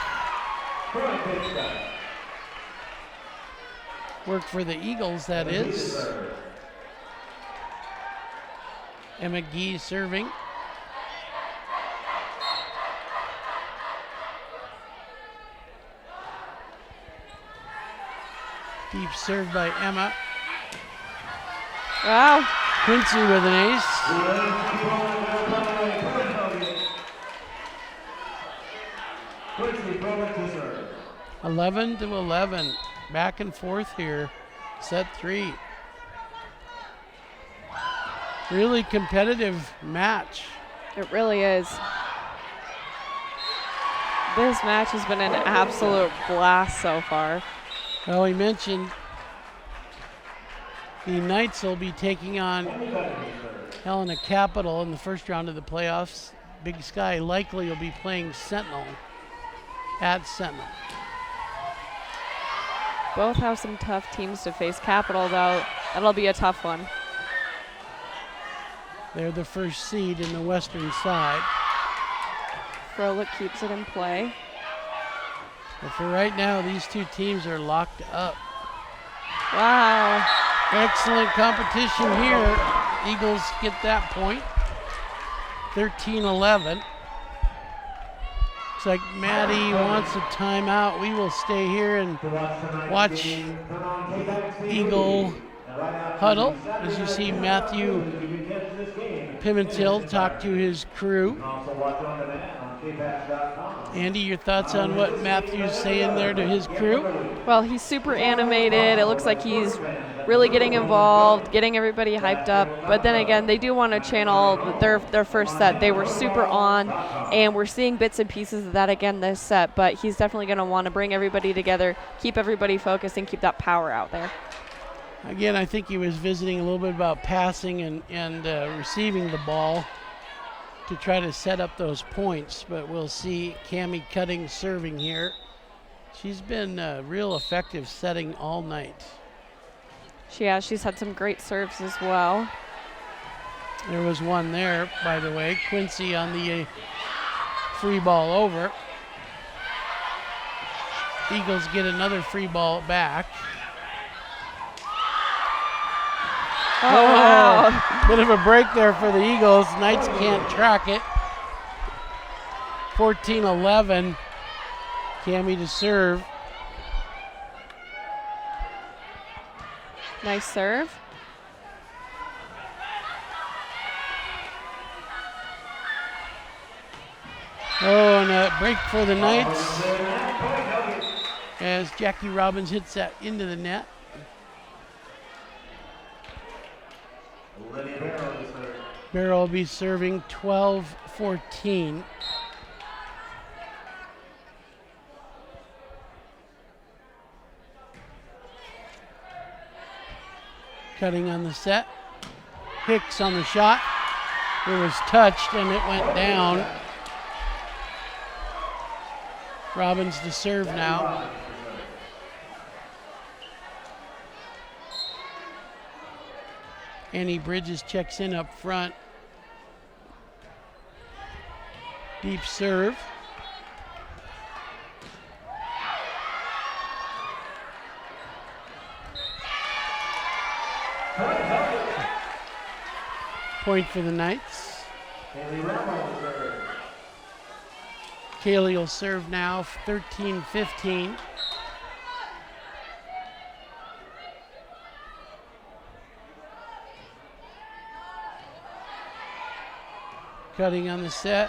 Work for the Eagles, that is. Emma Gee serving. Deep serve by Emma. Wow. Quincy with an ace. Quincy Provic to serve. 11-11. Back and forth here. Set 3. Really competitive match. It really is. This match has been an absolute blast so far. Well, we mentioned the Knights will be taking on Helena Capital in the first round of the playoffs. Big Sky likely will be playing Sentinel at Sentinel. Both have some tough teams to face. Capital, though, that'll be a tough one. They're the first seed in the western side. Froelich keeps it in play. But for right now, these two teams are locked up. Wow. Excellent competition here. Eagles get that point. 13-11. Looks like Maddie wants a timeout. We will stay here and watch Eagle huddle as you see Matthew Pimentel talk to his crew. Andy, your thoughts on what Matthew's saying there to his crew? Well, he's super animated. It looks like he's really getting involved, getting everybody hyped up. But then again, they do want to channel their first set. They were super on, and we're seeing bits and pieces of that again this set. But he's definitely going to want to bring everybody together, keep everybody focused, and keep that power out there. Again, I think he was visiting a little bit about passing and receiving the ball to try to set up those points, but we'll see Cammie Cutting serving here. She's been real effective setting all night. She's had some great serves as well. There was one there, by the way. Quincy on the free ball over. Eagles get another free ball back. Oh, wow. Bit of a break there for the Eagles. Knights can't track it. 14-11. Cammie to serve. Nice serve. Oh, and a break for the Knights as Jackie Robbins hits that into the net. Barrow will be serving 12-14. Cutting on the set. Hicks on the shot. It was touched and it went down. Robbins to serve now. Annie Bridges checks in up front. Deep serve. Point for the Knights. Kaylee Rambo to serve. Kaylee will serve now, 13-15. Cutting on the set.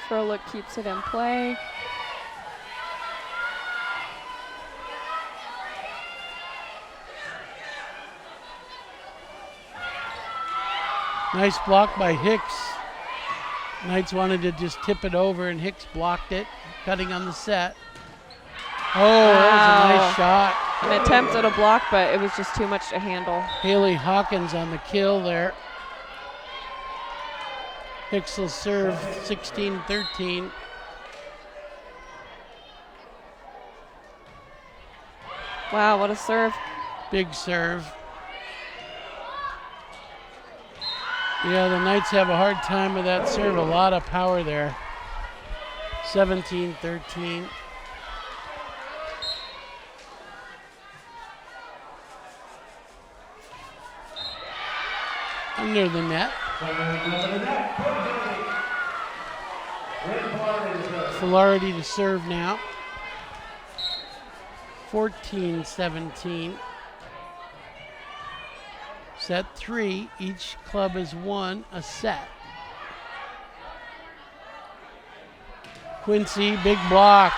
Froelich keeps it in play. Nice block by Hicks. Knights wanted to just tip it over and Hicks blocked it. Cutting on the set. Oh, that was a nice shot. An attempt at a block, but it was just too much to handle. Haley Hawkins on the kill there. Hicks will serve 16-13. Wow, what a serve. Big serve. Yeah, the Knights have a hard time with that serve. A lot of power there. 17-13. Under the net. Filarity to serve now. 14-17. Set 3. Each club has won a set. Quincy, big block.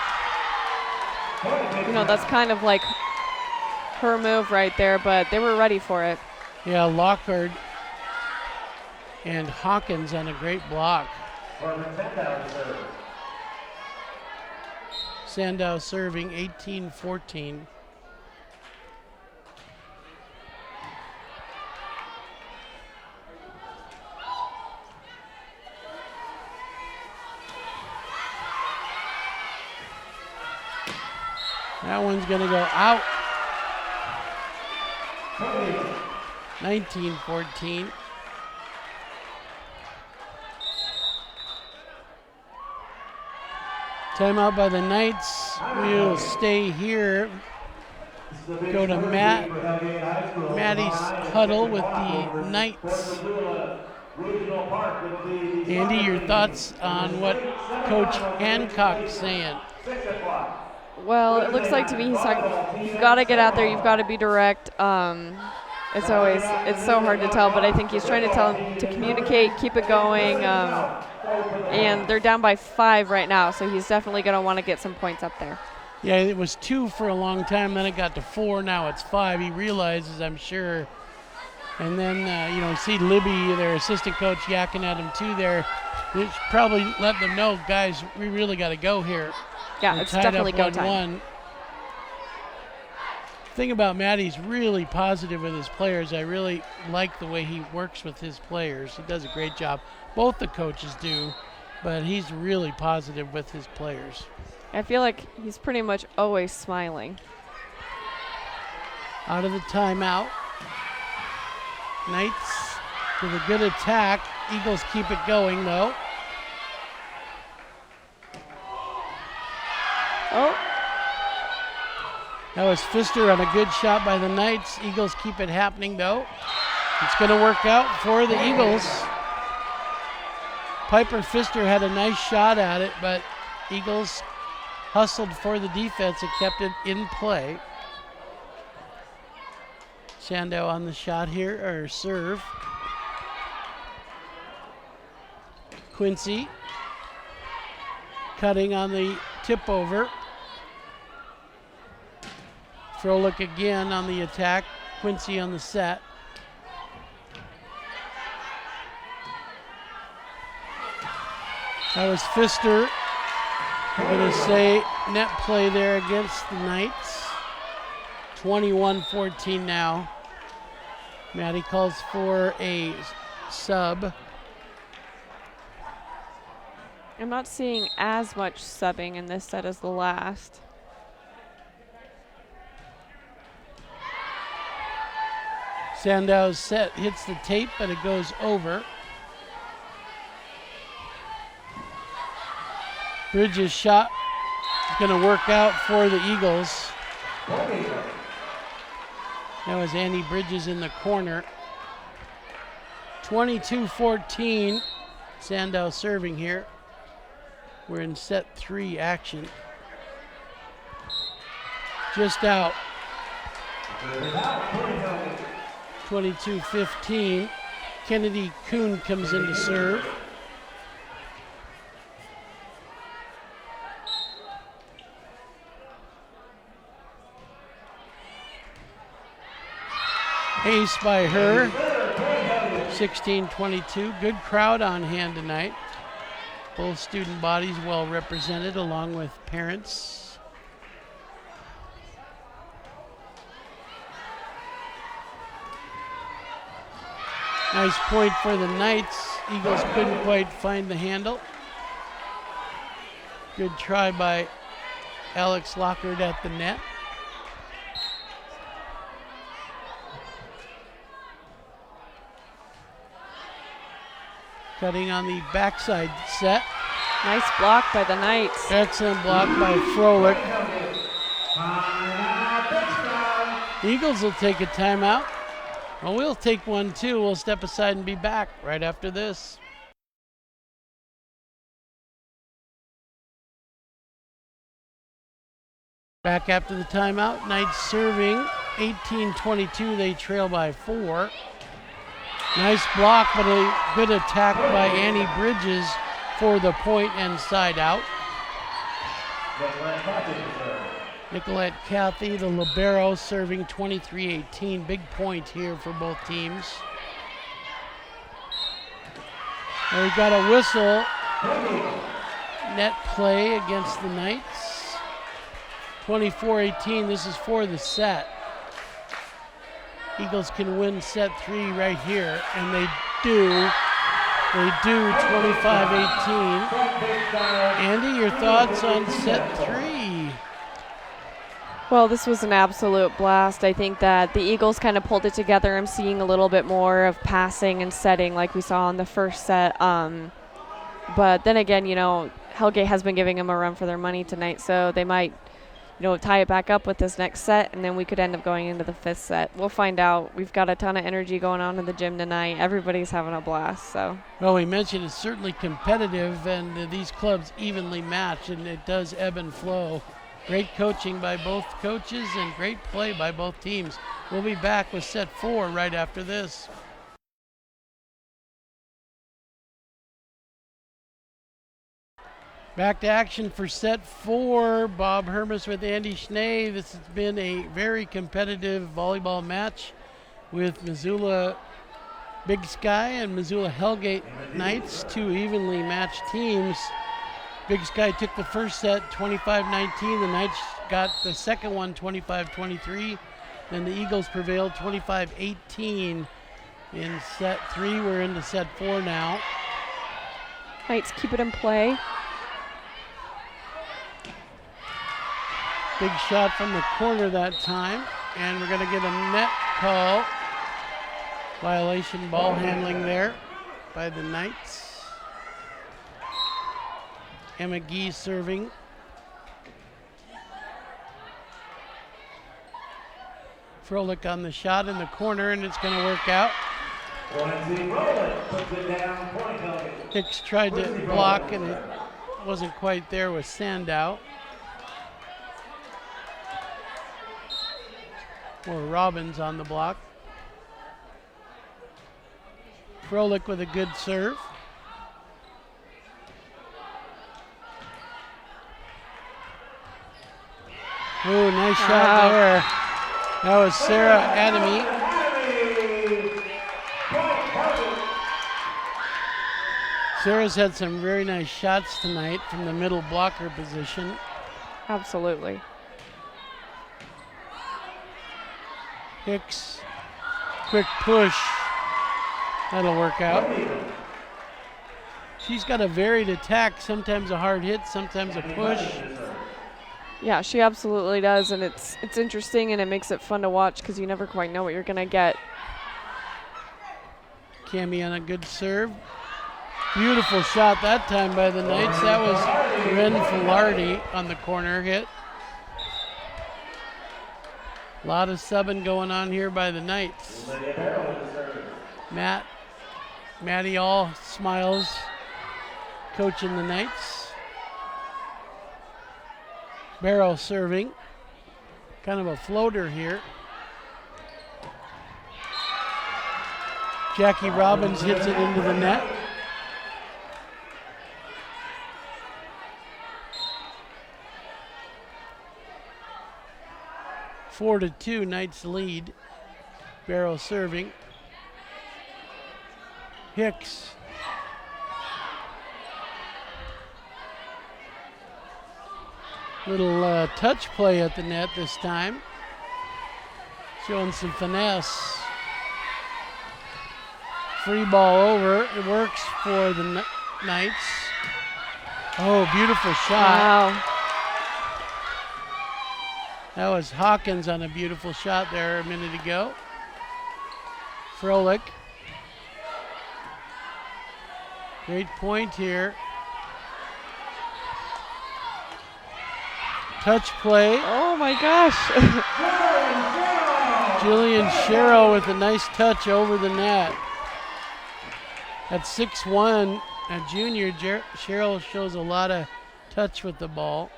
You know, that's kind of like her move right there, but they were ready for it. Yeah, Lockhart and Hawkins on a great block. Sandow serving 18-14. That one's going to go out. 19-14. Timeout by the Knights. We'll stay here. Go to Maddie's huddle with the Knights. Andy, your thoughts on what Coach Hancock's saying? Well, it looks like to me he's talking, you've got to get out there, you've got to be direct. It's so hard to tell, but I think he's trying to tell them to communicate, keep it going. And they're down by 5 right now, so he's definitely going to want to get some points up there. Yeah, it was 2 for a long time, then it got to 4, now it's 5. He realizes, I'm sure. And then, you see Libby, their assistant coach, yakking at him too there. It's probably let them know, guys, we really got to go here. Yeah, We're it's tied definitely up go 1-1. time. Thing about Matt, he's really positive with his players. I really like the way he works with his players. He does a great job. Both the coaches do, but he's really positive with his players. I feel like he's pretty much always smiling. Out of the timeout. Knights with a good attack. Eagles keep it going though. Oh. That was Pfister on a good shot by the Knights. Eagles keep it happening though. It's going to work out for the Eagles. Piper Pfister had a nice shot at it, but Eagles hustled for the defense and kept it in play. Sandow on the shot here, or serve. Quincy cutting on the tip over. Froelich again on the attack. Quincy on the set. That was Pfister. I'm going to say net play there against the Knights. 21-14 now. Maddie calls for a sub. I'm not seeing as much subbing in this set as the last. Sandow's set hits the tape, but it goes over. Bridges' shot is going to work out for the Eagles. That was Andy Bridges in the corner. 22-14. Sandow serving here. We're in set 3 action. Just out. 22-15. Kennedy Kuhn comes in to serve. Ace by her. 16-22. Good crowd on hand tonight. Both student bodies well represented along with parents. Nice point for the Knights. Eagles couldn't quite find the handle. Good try by Alex Lockard at the net. Cutting on the backside set. Nice block by the Knights. Excellent block by Froelich. The Eagles will take a timeout. Well, we'll take one too. We'll step aside and be back right after this. Back after the timeout. Knights serving 18-22. They trail by 4. Nice block, but a good attack by Annie Bridges for the point and side out. Nicolette Cathy, the libero, serving 23-18. Big point here for both teams. And we've got a whistle. Net play against the Knights. 24-18, this is for the set. Eagles can win set 3 right here, and they do. They do, 25-18. Andy, your thoughts on set 3? Well, this was an absolute blast. I think that the Eagles kind of pulled it together. I'm seeing a little bit more of passing and setting like we saw in the first set. But then again, you know, Hellgate has been giving them a run for their money tonight, so they might, you know, tie it back up with this next set, and then we could end up going into the 5th set. We'll find out. We've got a ton of energy going on in the gym tonight. Everybody's having a blast. So. Well, we mentioned it's certainly competitive, and these clubs evenly match, and it does ebb and flow. Great coaching by both coaches and great play by both teams. We'll be back with set 4 right after this. Back to action for set 4. Bob Hermes with Andy Schnee. This has been a very competitive volleyball match with Missoula Big Sky and Missoula Hellgate Knights, 2 evenly matched teams. Big Sky took the first set 25-19. The Knights got the second one 25-23. Then the Eagles prevailed 25-18 in set 3. We're into set 4 now. Knights keep it in play. Big shot from the corner that time, and we're going to get a net call. Violation ball handling there by the Knights. Emma Gee serving. Froelich on the shot in the corner, and it's going to work out. Hicks tried to block, and it wasn't quite there with Sandow. Or Robbins on the block. Froelich with a good serve. Oh, nice shot there. That was Sarah Adamy. Sarah's had some very nice shots tonight from the middle blocker position. Absolutely. Hicks, quick push. That'll work out. She's got a varied attack, sometimes a hard hit, sometimes a push. Yeah, she absolutely does, and it's interesting and it makes it fun to watch because you never quite know what you're gonna get. Cami on a good serve. Beautiful shot that time by the Knights. That was Ren Filardi on the corner hit. A lot of subbing going on here by the Knights. Matt Maddie all smiles, coaching the Knights. Barrow serving. Kind of a floater here. Jackie Robbins hits it into the net. Four to 2, Knights lead. Barrow serving. Hicks. Little touch play at the net this time. Showing some finesse. Free ball over. It works for the Knights. Oh, beautiful shot. Wow. That was Hawkins on a beautiful shot there a minute ago. Froelich. Great point here. Touch play. Oh my gosh. Jillian Sherrill with a nice touch over the net. At 6'1", a junior, Sherrill shows a lot of touch with the ball.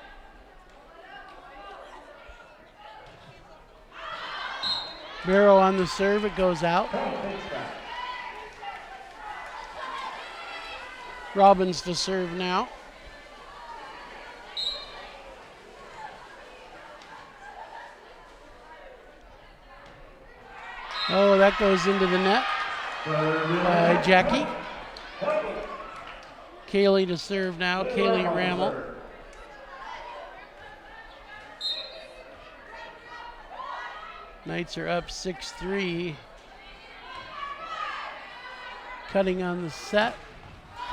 Barrow on the serve, it goes out. Robbins to serve now. Oh, that goes into the net by Jackie. Kaylee to serve now, Kaylee Rammel. Knights are up 6-3. Cutting on the set.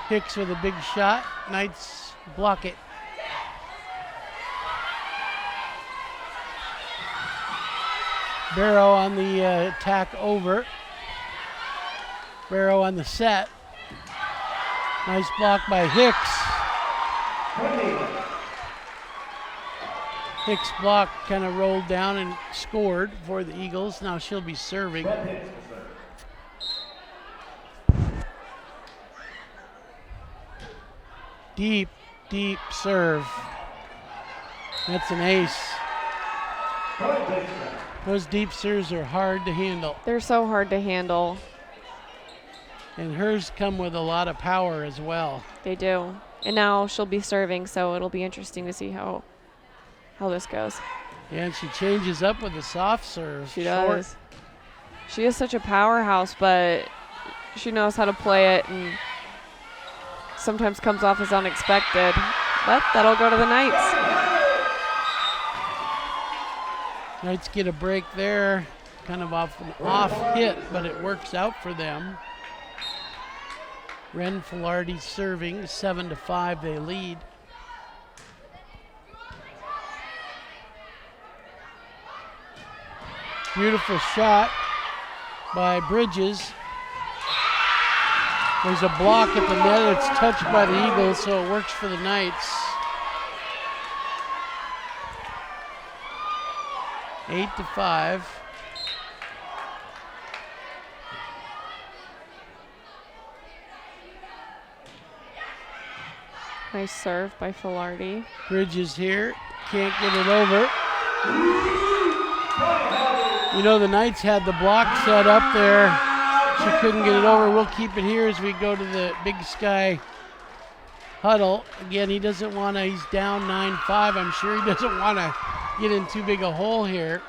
Hicks with a big shot. Knights block it. Barrow on the attack over. Barrow on the set. Nice block by Hicks. Hicks block kind of rolled down and scored for the Eagles. Now she'll be serving. Deep, deep serve. That's an ace. Those deep serves are hard to handle. They're so hard to handle. And hers come with a lot of power as well. They do. And now she'll be serving, so it'll be interesting to see how this goes. Yeah, and she changes up with a soft serve. She does. She is such a powerhouse, but she knows how to play it and sometimes comes off as unexpected. But that'll go to the Knights. Knights get a break there. Kind of off an off hit, but it works out for them. Ren Filardi serving, 7-5 they lead. Beautiful shot by Bridges. There's a block at the net. It's touched by the Eagles, so it works for the Knights. 8-5. Nice serve by Filardi. Bridges here, can't get it over. You know, the Knights had the block set up there. She couldn't get it over. We'll keep it here as we go to the Big Sky huddle. Again, he doesn't want to, he's down 9-5. I'm sure he doesn't want to get in too big a hole here.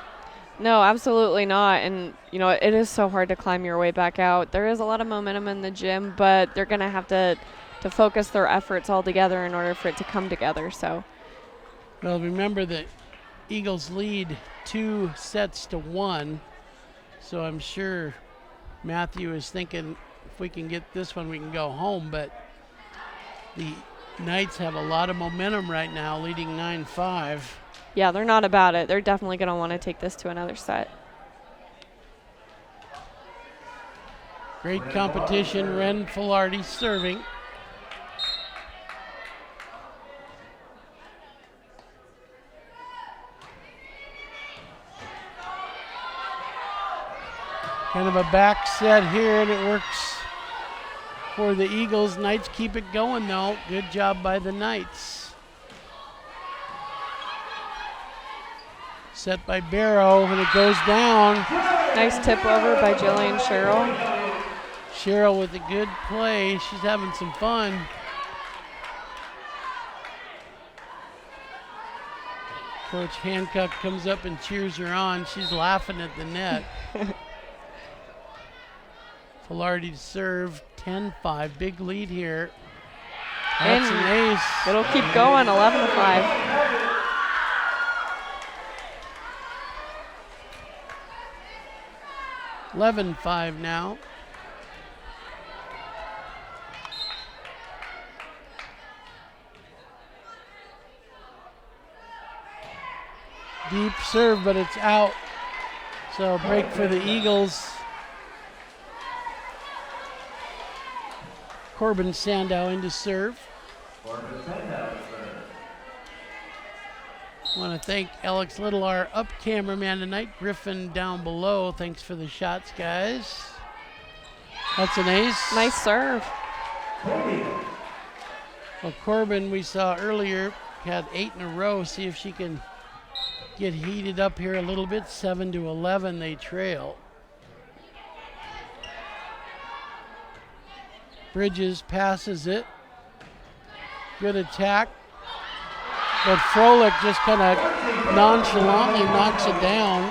No, absolutely not. And, you know, it is so hard to climb your way back out. There is a lot of momentum in the gym, but they're going to have to focus their efforts all together in order for it to come together. So, well, remember that Eagles lead 2-1, so I'm sure Matthew is thinking if we can get this one, we can go home. But the Knights have a lot of momentum right now, leading 9-5. yeah, they're not about it. They're definitely going to want to take this to another set. Great competition. Ren Filardi serving. Kind of a back set here, and it works for the Eagles. Knights keep it going though. Good job by the Knights. Set by Barrow, and it goes down. Nice tip over by Jillian Sherrill. Cheryl with a good play. She's having some fun. Coach Hancock comes up and cheers her on. She's laughing at the net. Filardi to serve, 10-5. Big lead here. That's an ace. It'll keep going, 11-5. 11-5 now. Deep serve, but it's out. So break for the Eagles. Corbin Sandow into serve. Want to thank Alex Little, our up cameraman tonight. Griffin down below. Thanks for the shots, guys. That's an ace. Nice serve. Well, Corbin, we saw earlier, had 8 in a row. See if she can get heated up here a little bit. 7-11, they trail. Bridges passes it. Good attack. But Froelich just kind of nonchalantly knocks it down.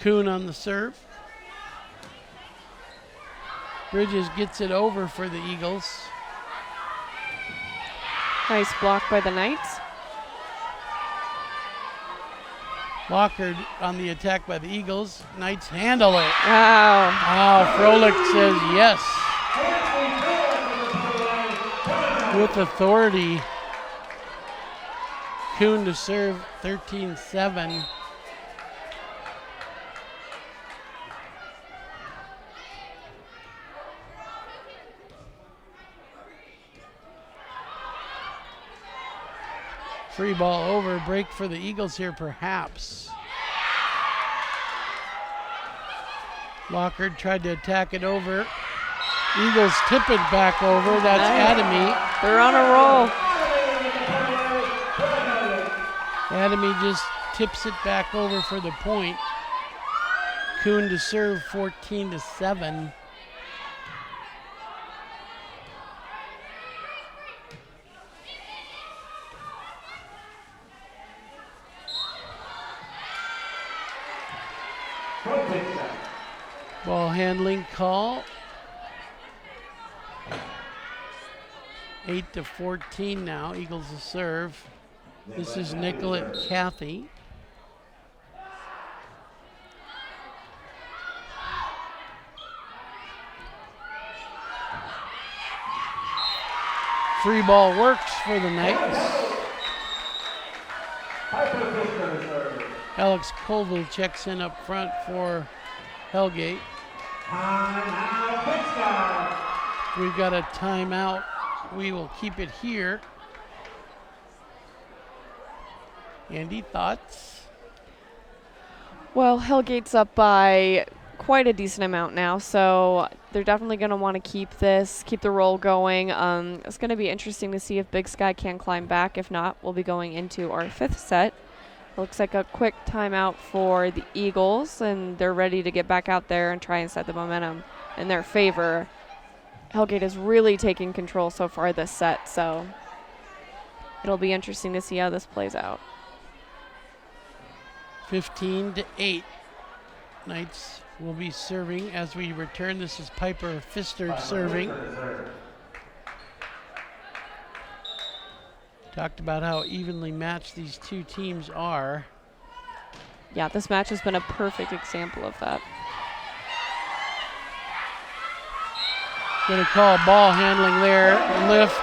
Kuhn on the serve. Bridges gets it over for the Eagles. Nice block by the Knights. Walker on the attack by the Eagles. Knights handle it. Wow. Wow, Froelich says yes. With authority. Kuhn to serve, 13-7. Free ball over, break for the Eagles here perhaps. Lockard tried to attack it over. Eagles tip it back over, that's Adamy. They're on a roll. Adamy just tips it back over for the point. Kuhn to serve, 14-7. Ball handling call. 8-14 now. Eagles to serve. This is Nicolette Cathy. Free ball works for the Knights. Alex Colville checks in up front for Hellgate. We've got a timeout. We will keep it here. Andy, thoughts? Well, Hellgate's up by quite a decent amount now, so they're definitely going to want to keep the roll going. It's going to be interesting to see if Big Sky can climb back. If not, we'll be going into our 5th set. Looks like a quick timeout for the Eagles, and they're ready to get back out there and try and set the momentum in their favor. Hellgate is really taking control so far this set, so it'll be interesting to see how this plays out. 15-8. Knights will be serving as we return. This is Piper Pfister serving. Talked about how evenly matched these two teams are. Yeah, this match has been a perfect example of that. Going to call ball handling there, lift.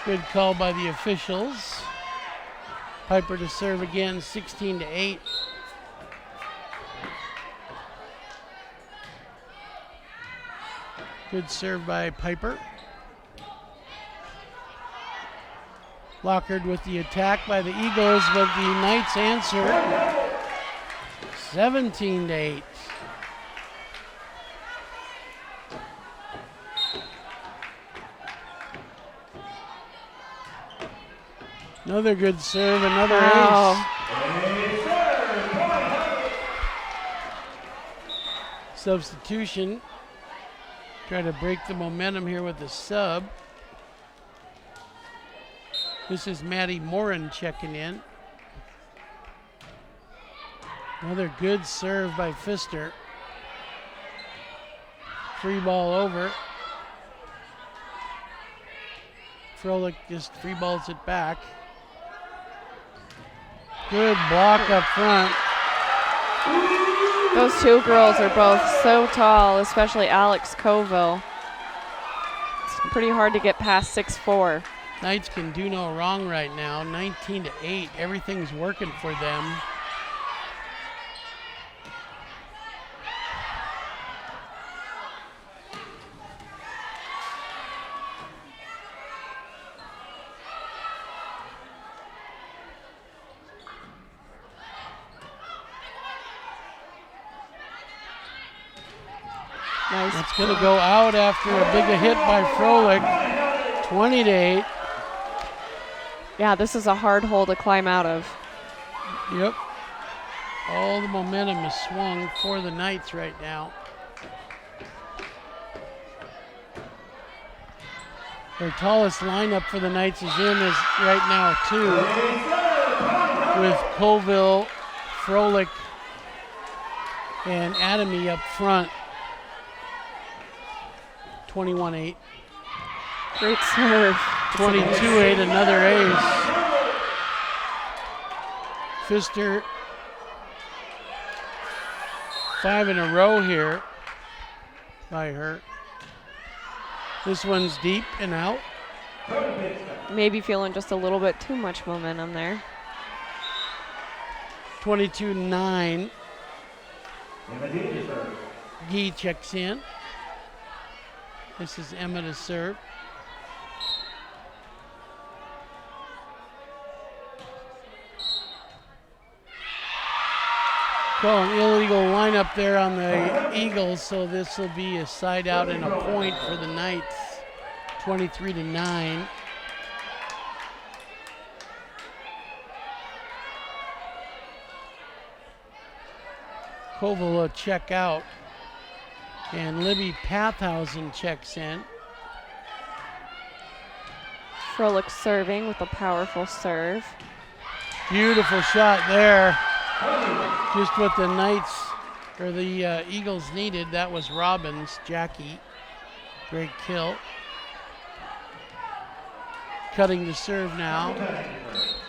Good call by the officials. Piper to serve again, 16-8. Good serve by Piper. Lockard with the attack by the Eagles, but the Knights answer 17-8. Another good serve, another ace. Substitution. Try to break the momentum here with the sub. This is Maddie Morin checking in. Another good serve by Pfister. Free ball over. Froelich just free balls it back. Good block up front. Those two girls are both so tall, especially Alex Coville. It's pretty hard to get past 6'4". Knights can do no wrong right now. 19-8. Everything's working for them. Nice. It's going to go out after a big hit by Froelich. 20-8. Yeah, this is a hard hole to climb out of. Yep. All the momentum is swung for the Knights right now. Their tallest lineup for the Knights is in is right now too, with Colville, Froelich, and Adamy up front. 21-8. Great serve. 22-8, another ace. Pfister, 5 in a row here by her. This one's deep and out. Maybe feeling just a little bit too much momentum there. 22-9. Gee checks in. This is Emma to serve. Call an illegal lineup there on the Eagles, so this will be a side out and a point for the Knights. 23-9. Koval will check out. And Libby Pathausen checks in. Froelich serving with a powerful serve. Beautiful shot there. Just what the Knights, or the Eagles needed. That was Robbins, Jackie. Great kill. Cutting the serve now.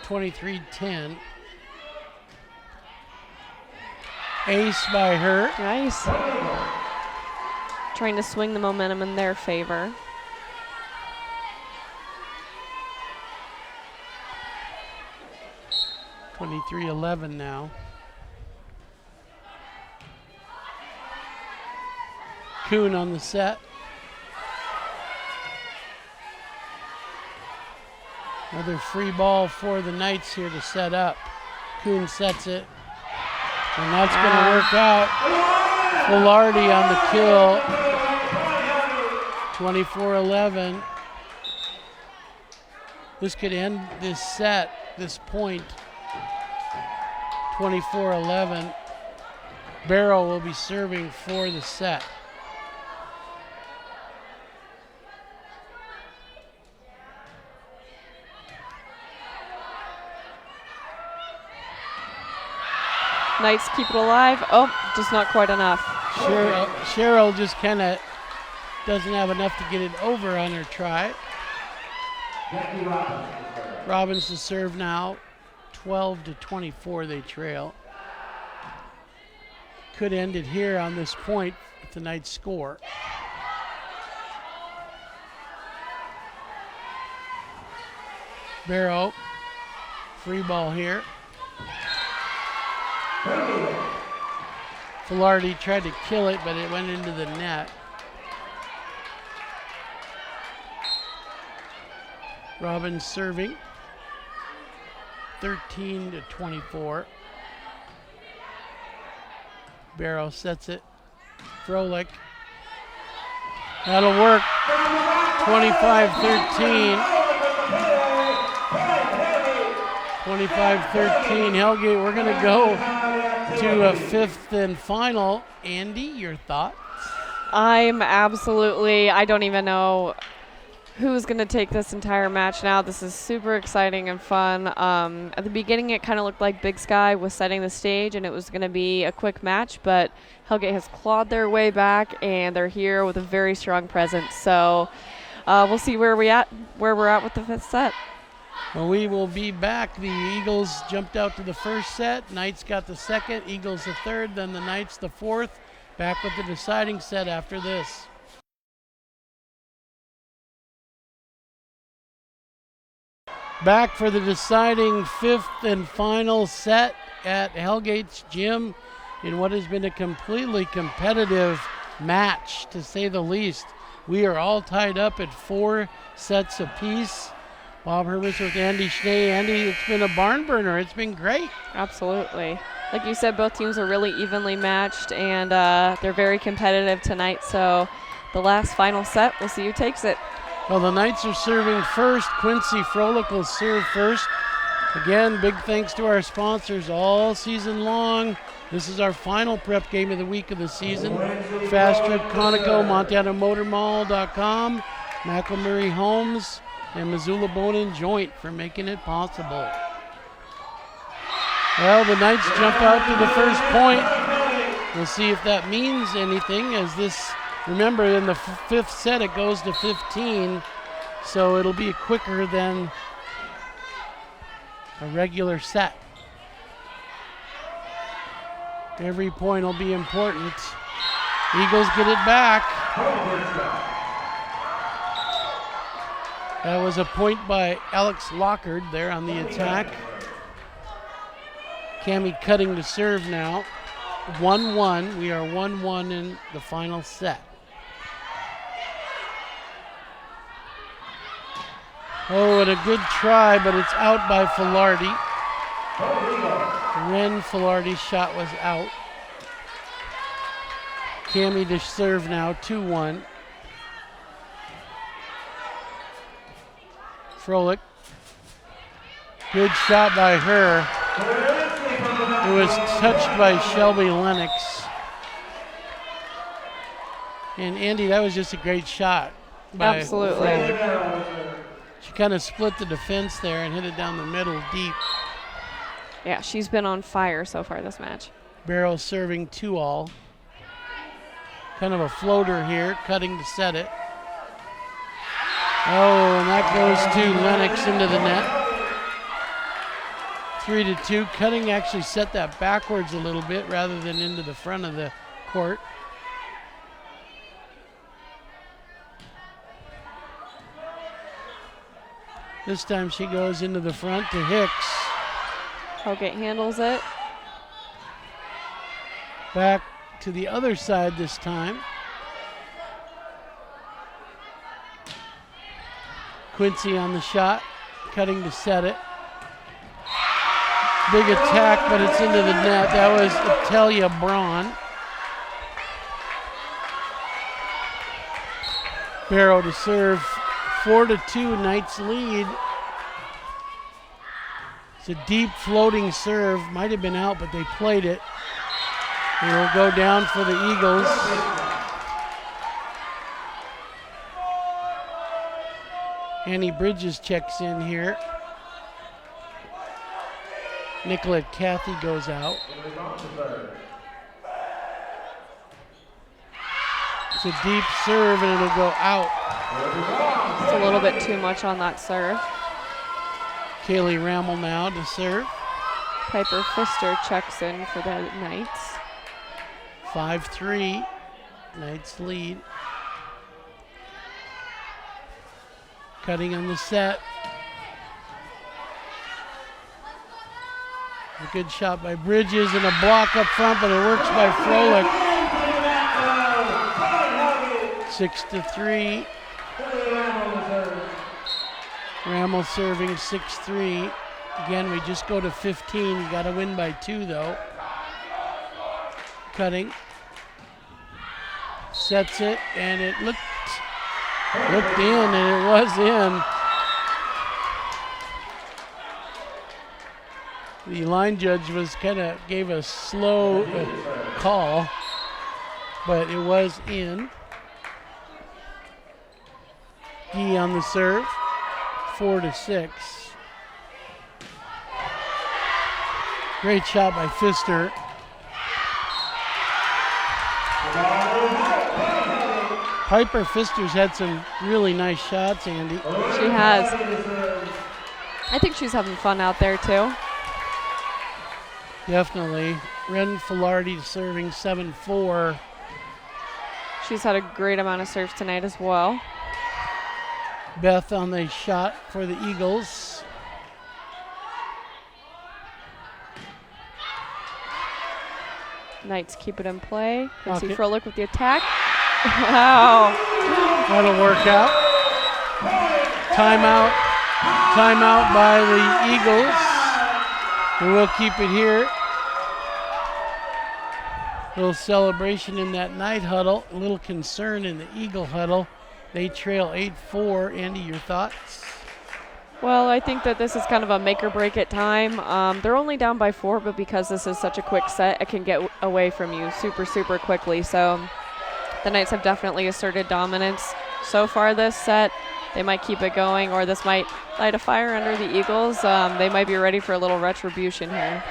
23-10. Ace by her. Nice. Trying to swing the momentum in their favor. 23-11 now. Kuhn on the set. Another free ball for the Knights here to set up. Kuhn sets it. And that's going to work out. Velarde on the kill. 24-11. This could end this set, this point. 24-11. Barrow will be serving for the set. Knights keep it alive. Oh, just not quite enough. Cheryl just kind of doesn't have enough to get it over on her try. Robbins to serve now. 12-24 they trail. Could end it here on this point if the Knights score. Barrow, free ball here. Velarde tried to kill it, but it went into the net. Robbins serving. 13-24. Barrow sets it. Froelich. That'll work. 25-13. 25-13. Hellgate, we're going to go to a fifth and final. Andy, your thoughts? I don't even know who's going to take this entire match now. This is super exciting and fun. At the beginning, it kind of looked like Big Sky was setting the stage and it was going to be a quick match, but Hellgate has clawed their way back and they're here with a very strong presence. So we'll see where we're at with the fifth set. Well, we will be back. The Eagles jumped out to the first set. Knights got the second, Eagles the third, then the Knights the fourth. Back with the deciding set after this. Back for the deciding fifth and final set at Hellgate's gym in what has been a completely competitive match, to say the least. We are all tied up at 4 sets apiece. Bob Hermes with Andy Schnee. Andy, it's been a barn burner. It's been great. Absolutely. Like you said, both teams are really evenly matched, and they're very competitive tonight. So the last final set, we'll see who takes it. Well, the Knights are serving first. Quincy Froelich will serve first. Again, big thanks to our sponsors all season long. This is our final prep game of the week of the season. Fast Trip Conoco, MontanaMotorMall.com, McElmurray Homes, and Missoula Bone and Joint for making it possible. Well, the Knights jump out to the first point. We'll see if that means anything, as this, remember, in the fifth set it goes to 15, so it'll be quicker than a regular set. Every point will be important. Eagles get it back. That was a point by Alex Lockard there on the attack. Cammie cutting to serve now. 1-1. We are 1-1 in the final set. Oh, and a good try, but it's out by Filardi. Ren Filardi's shot was out. Cammie to serve now, 2-1. Froelich. Good shot by her. It was touched by Shelby Lennox. And Andy, that was just a great shot by Absolutely. Froelich. She kind of split the defense there and hit it down the middle deep. Yeah, she's been on fire so far this match. Barrow serving 2-all. Kind of a floater here, cutting to set it. Oh, and that goes to Lennox into the net. 3-2. Cutting actually set that backwards a little bit rather than into the front of the court. This time she goes into the front to Hicks. Hellgate handles it. Back to the other side this time. Quincy on the shot, cutting to set it. Big attack, but it's into the net. That was Italia Braun. Barrow to serve. 4-2, Knights lead. It's a deep floating serve. Might have been out, but they played it. It will go down for the Eagles. Annie Bridges checks in here. Nicolette Cathy goes out. It's a deep serve and it'll go out. It's a little bit too much on that serve. Kaylee Rammel now to serve. Piper Pfister checks in for the Knights. 5-3, Knights lead. Cutting on the set. A good shot by Bridges and a block up front, but it works by Froelich. 6-3. Rammel serving 6-3. Again, we just go to 15. You got to win by 2, though. Cutting. Sets it, and it looked in, and it was in. The line judge gave a slow call, but it was in. Gee on the serve, 4-6. Great shot by Pfister. Piper Pfister's had some really nice shots, Andy. She has. I think she's having fun out there too. Definitely. Ren Filardi serving 7-4. She's had a great amount of serves tonight as well. Beth on the shot for the Eagles. Knights keep it in play. Quincy Okay. Froelich with the attack. Wow. That'll work out. Timeout. Timeout by the Eagles. And we'll keep it here. Little celebration in that Knight huddle. A little concern in the Eagle huddle. They trail 8-4. Andy, your thoughts? Well, I think that this is kind of a make or break at time. They're only down by 4, but because this is such a quick set, it can get away from you super, super quickly. So the Knights have definitely asserted dominance so far this set. They might keep it going, or this might light a fire under the Eagles. They might be ready for a little retribution here.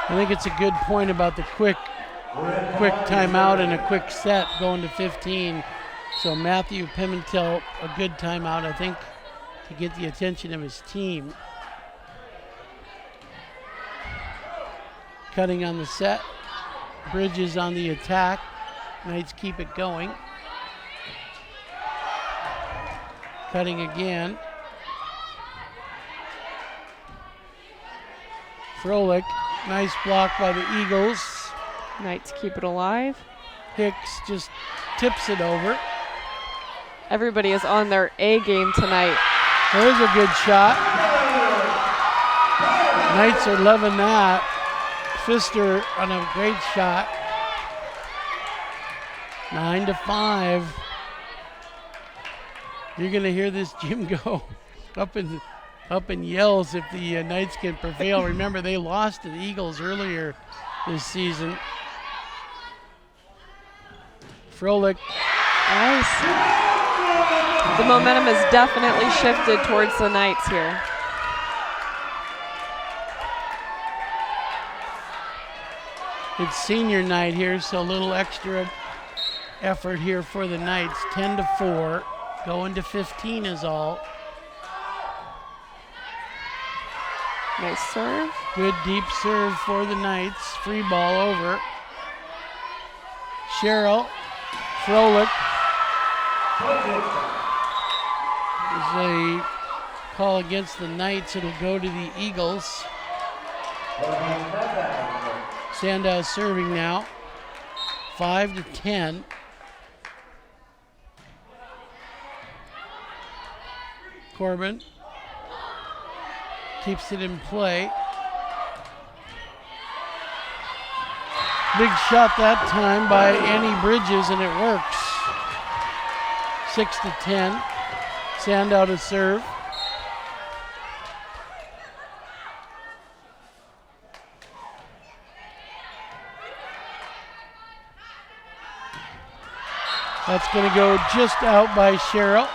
I think it's a good point about the quick timeout and a quick set going to 15. So Matthew Pimentel, a good timeout, I think, to get the attention of his team. Cutting on the set. Bridges on the attack. Knights keep it going. Cutting again. Froelich, nice block by the Eagles. Knights keep it alive. Hicks just tips it over. Everybody is on their A game tonight. There's a good shot. Knights are loving that. Pfister on a great shot. 9-5. You're going to hear this gym go up in yells if the Knights can prevail. Remember, they lost to the Eagles earlier this season. Froelich. Nice. The momentum has definitely shifted towards the Knights here. It's senior night here, so a little extra effort here for the Knights. 10-4, going to 15 is all. Nice serve. Good deep serve for the Knights. Free ball over. Cheryl, Froelich. There's a call against the Knights. It'll go to the Eagles. Sandow serving now. 5-10. Corbin keeps it in play. Big shot that time by Annie Bridges, and it works. 6-10. Sandow to serve. That's going to go just out by Cheryl.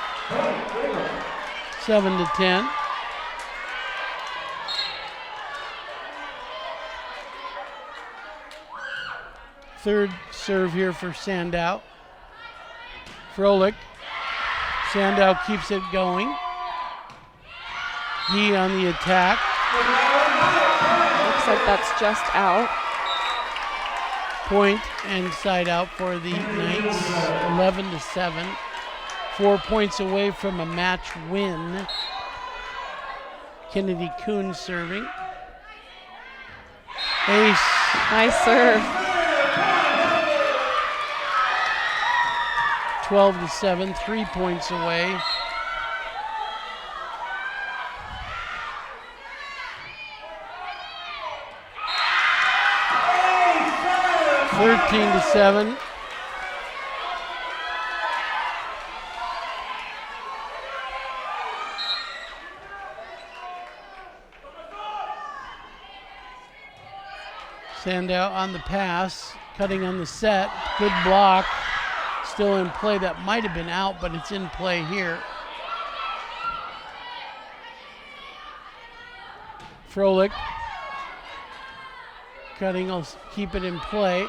7-10. Third serve here for Sandow. Froelich. Sandow keeps it going. Yee on the attack. Looks like that's just out. Point and side out for the Knights. 11-7. 4 points away from a match win. Kennedy Kuhn serving. Ace. Nice serve. 12-7, 3 points away. 13-7. Sandow on the pass, cutting on the set. Good block. Still in play. That might have been out, but it's in play here. Froelich. Cutting will keep it in play.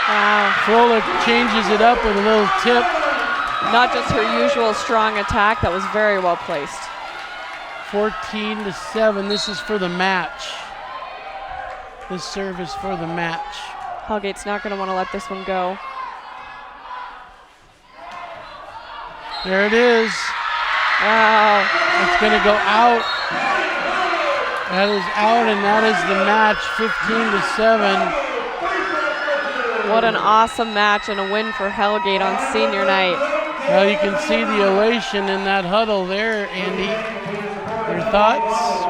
Wow. Froelich changes it up with a little tip. Not just her usual strong attack. That was very well placed. 14-7. This is for the match. This serve is for the match. Hellgate's not going to want to let this one go. There it is. Wow. It's going to go out. That is out, and that is the match, 15-7. What an awesome match and a win for Hellgate on senior night. Well, you can see the elation in that huddle there, Andy. Your thoughts?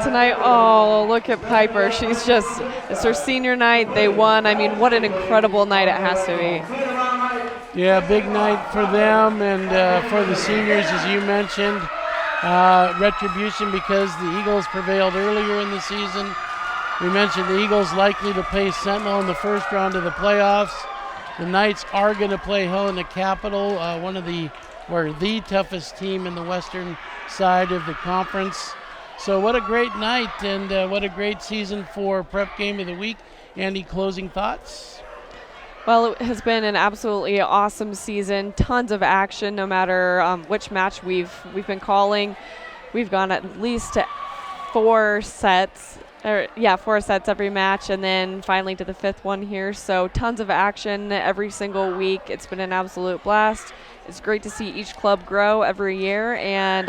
Tonight, oh, look at Piper. She's just, it's her senior night. They won. I mean, what an incredible night it has to be. Yeah, big night for them and for the seniors, as you mentioned. Retribution because the Eagles prevailed earlier in the season. We mentioned the Eagles likely to play Sentinel in the first round of the playoffs. The Knights are going to play Helena Capital, the toughest team in the western side of the conference. So what a great night and what a great season for Prep Game of the Week. Andy, closing thoughts? Well, it has been an absolutely awesome season. Tons of action, no matter which match we've been calling. We've gone at least to 4 sets. 4 sets every match, and then finally to the 5th one here. So tons of action every single week. It's been an absolute blast. It's great to see each club grow every year, and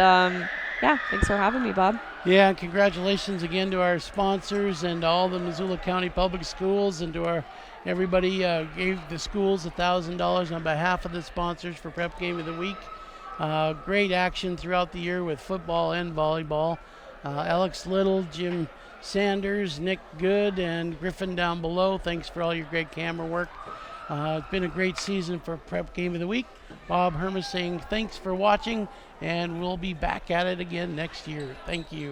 thanks for having me, Bob. Yeah, and congratulations again to our sponsors and all the Missoula County Public Schools, and to everybody gave the schools $1,000 on behalf of the sponsors for Prep Game of the Week. Great action throughout the year with football and volleyball. Alex Little, Jim Sanders, Nick Good, and Griffin down below. Thanks for all your great camera work. It's been a great season for Prep Game of the Week. Bob Hermes saying thanks for watching, and we'll be back at it again next year. Thank you.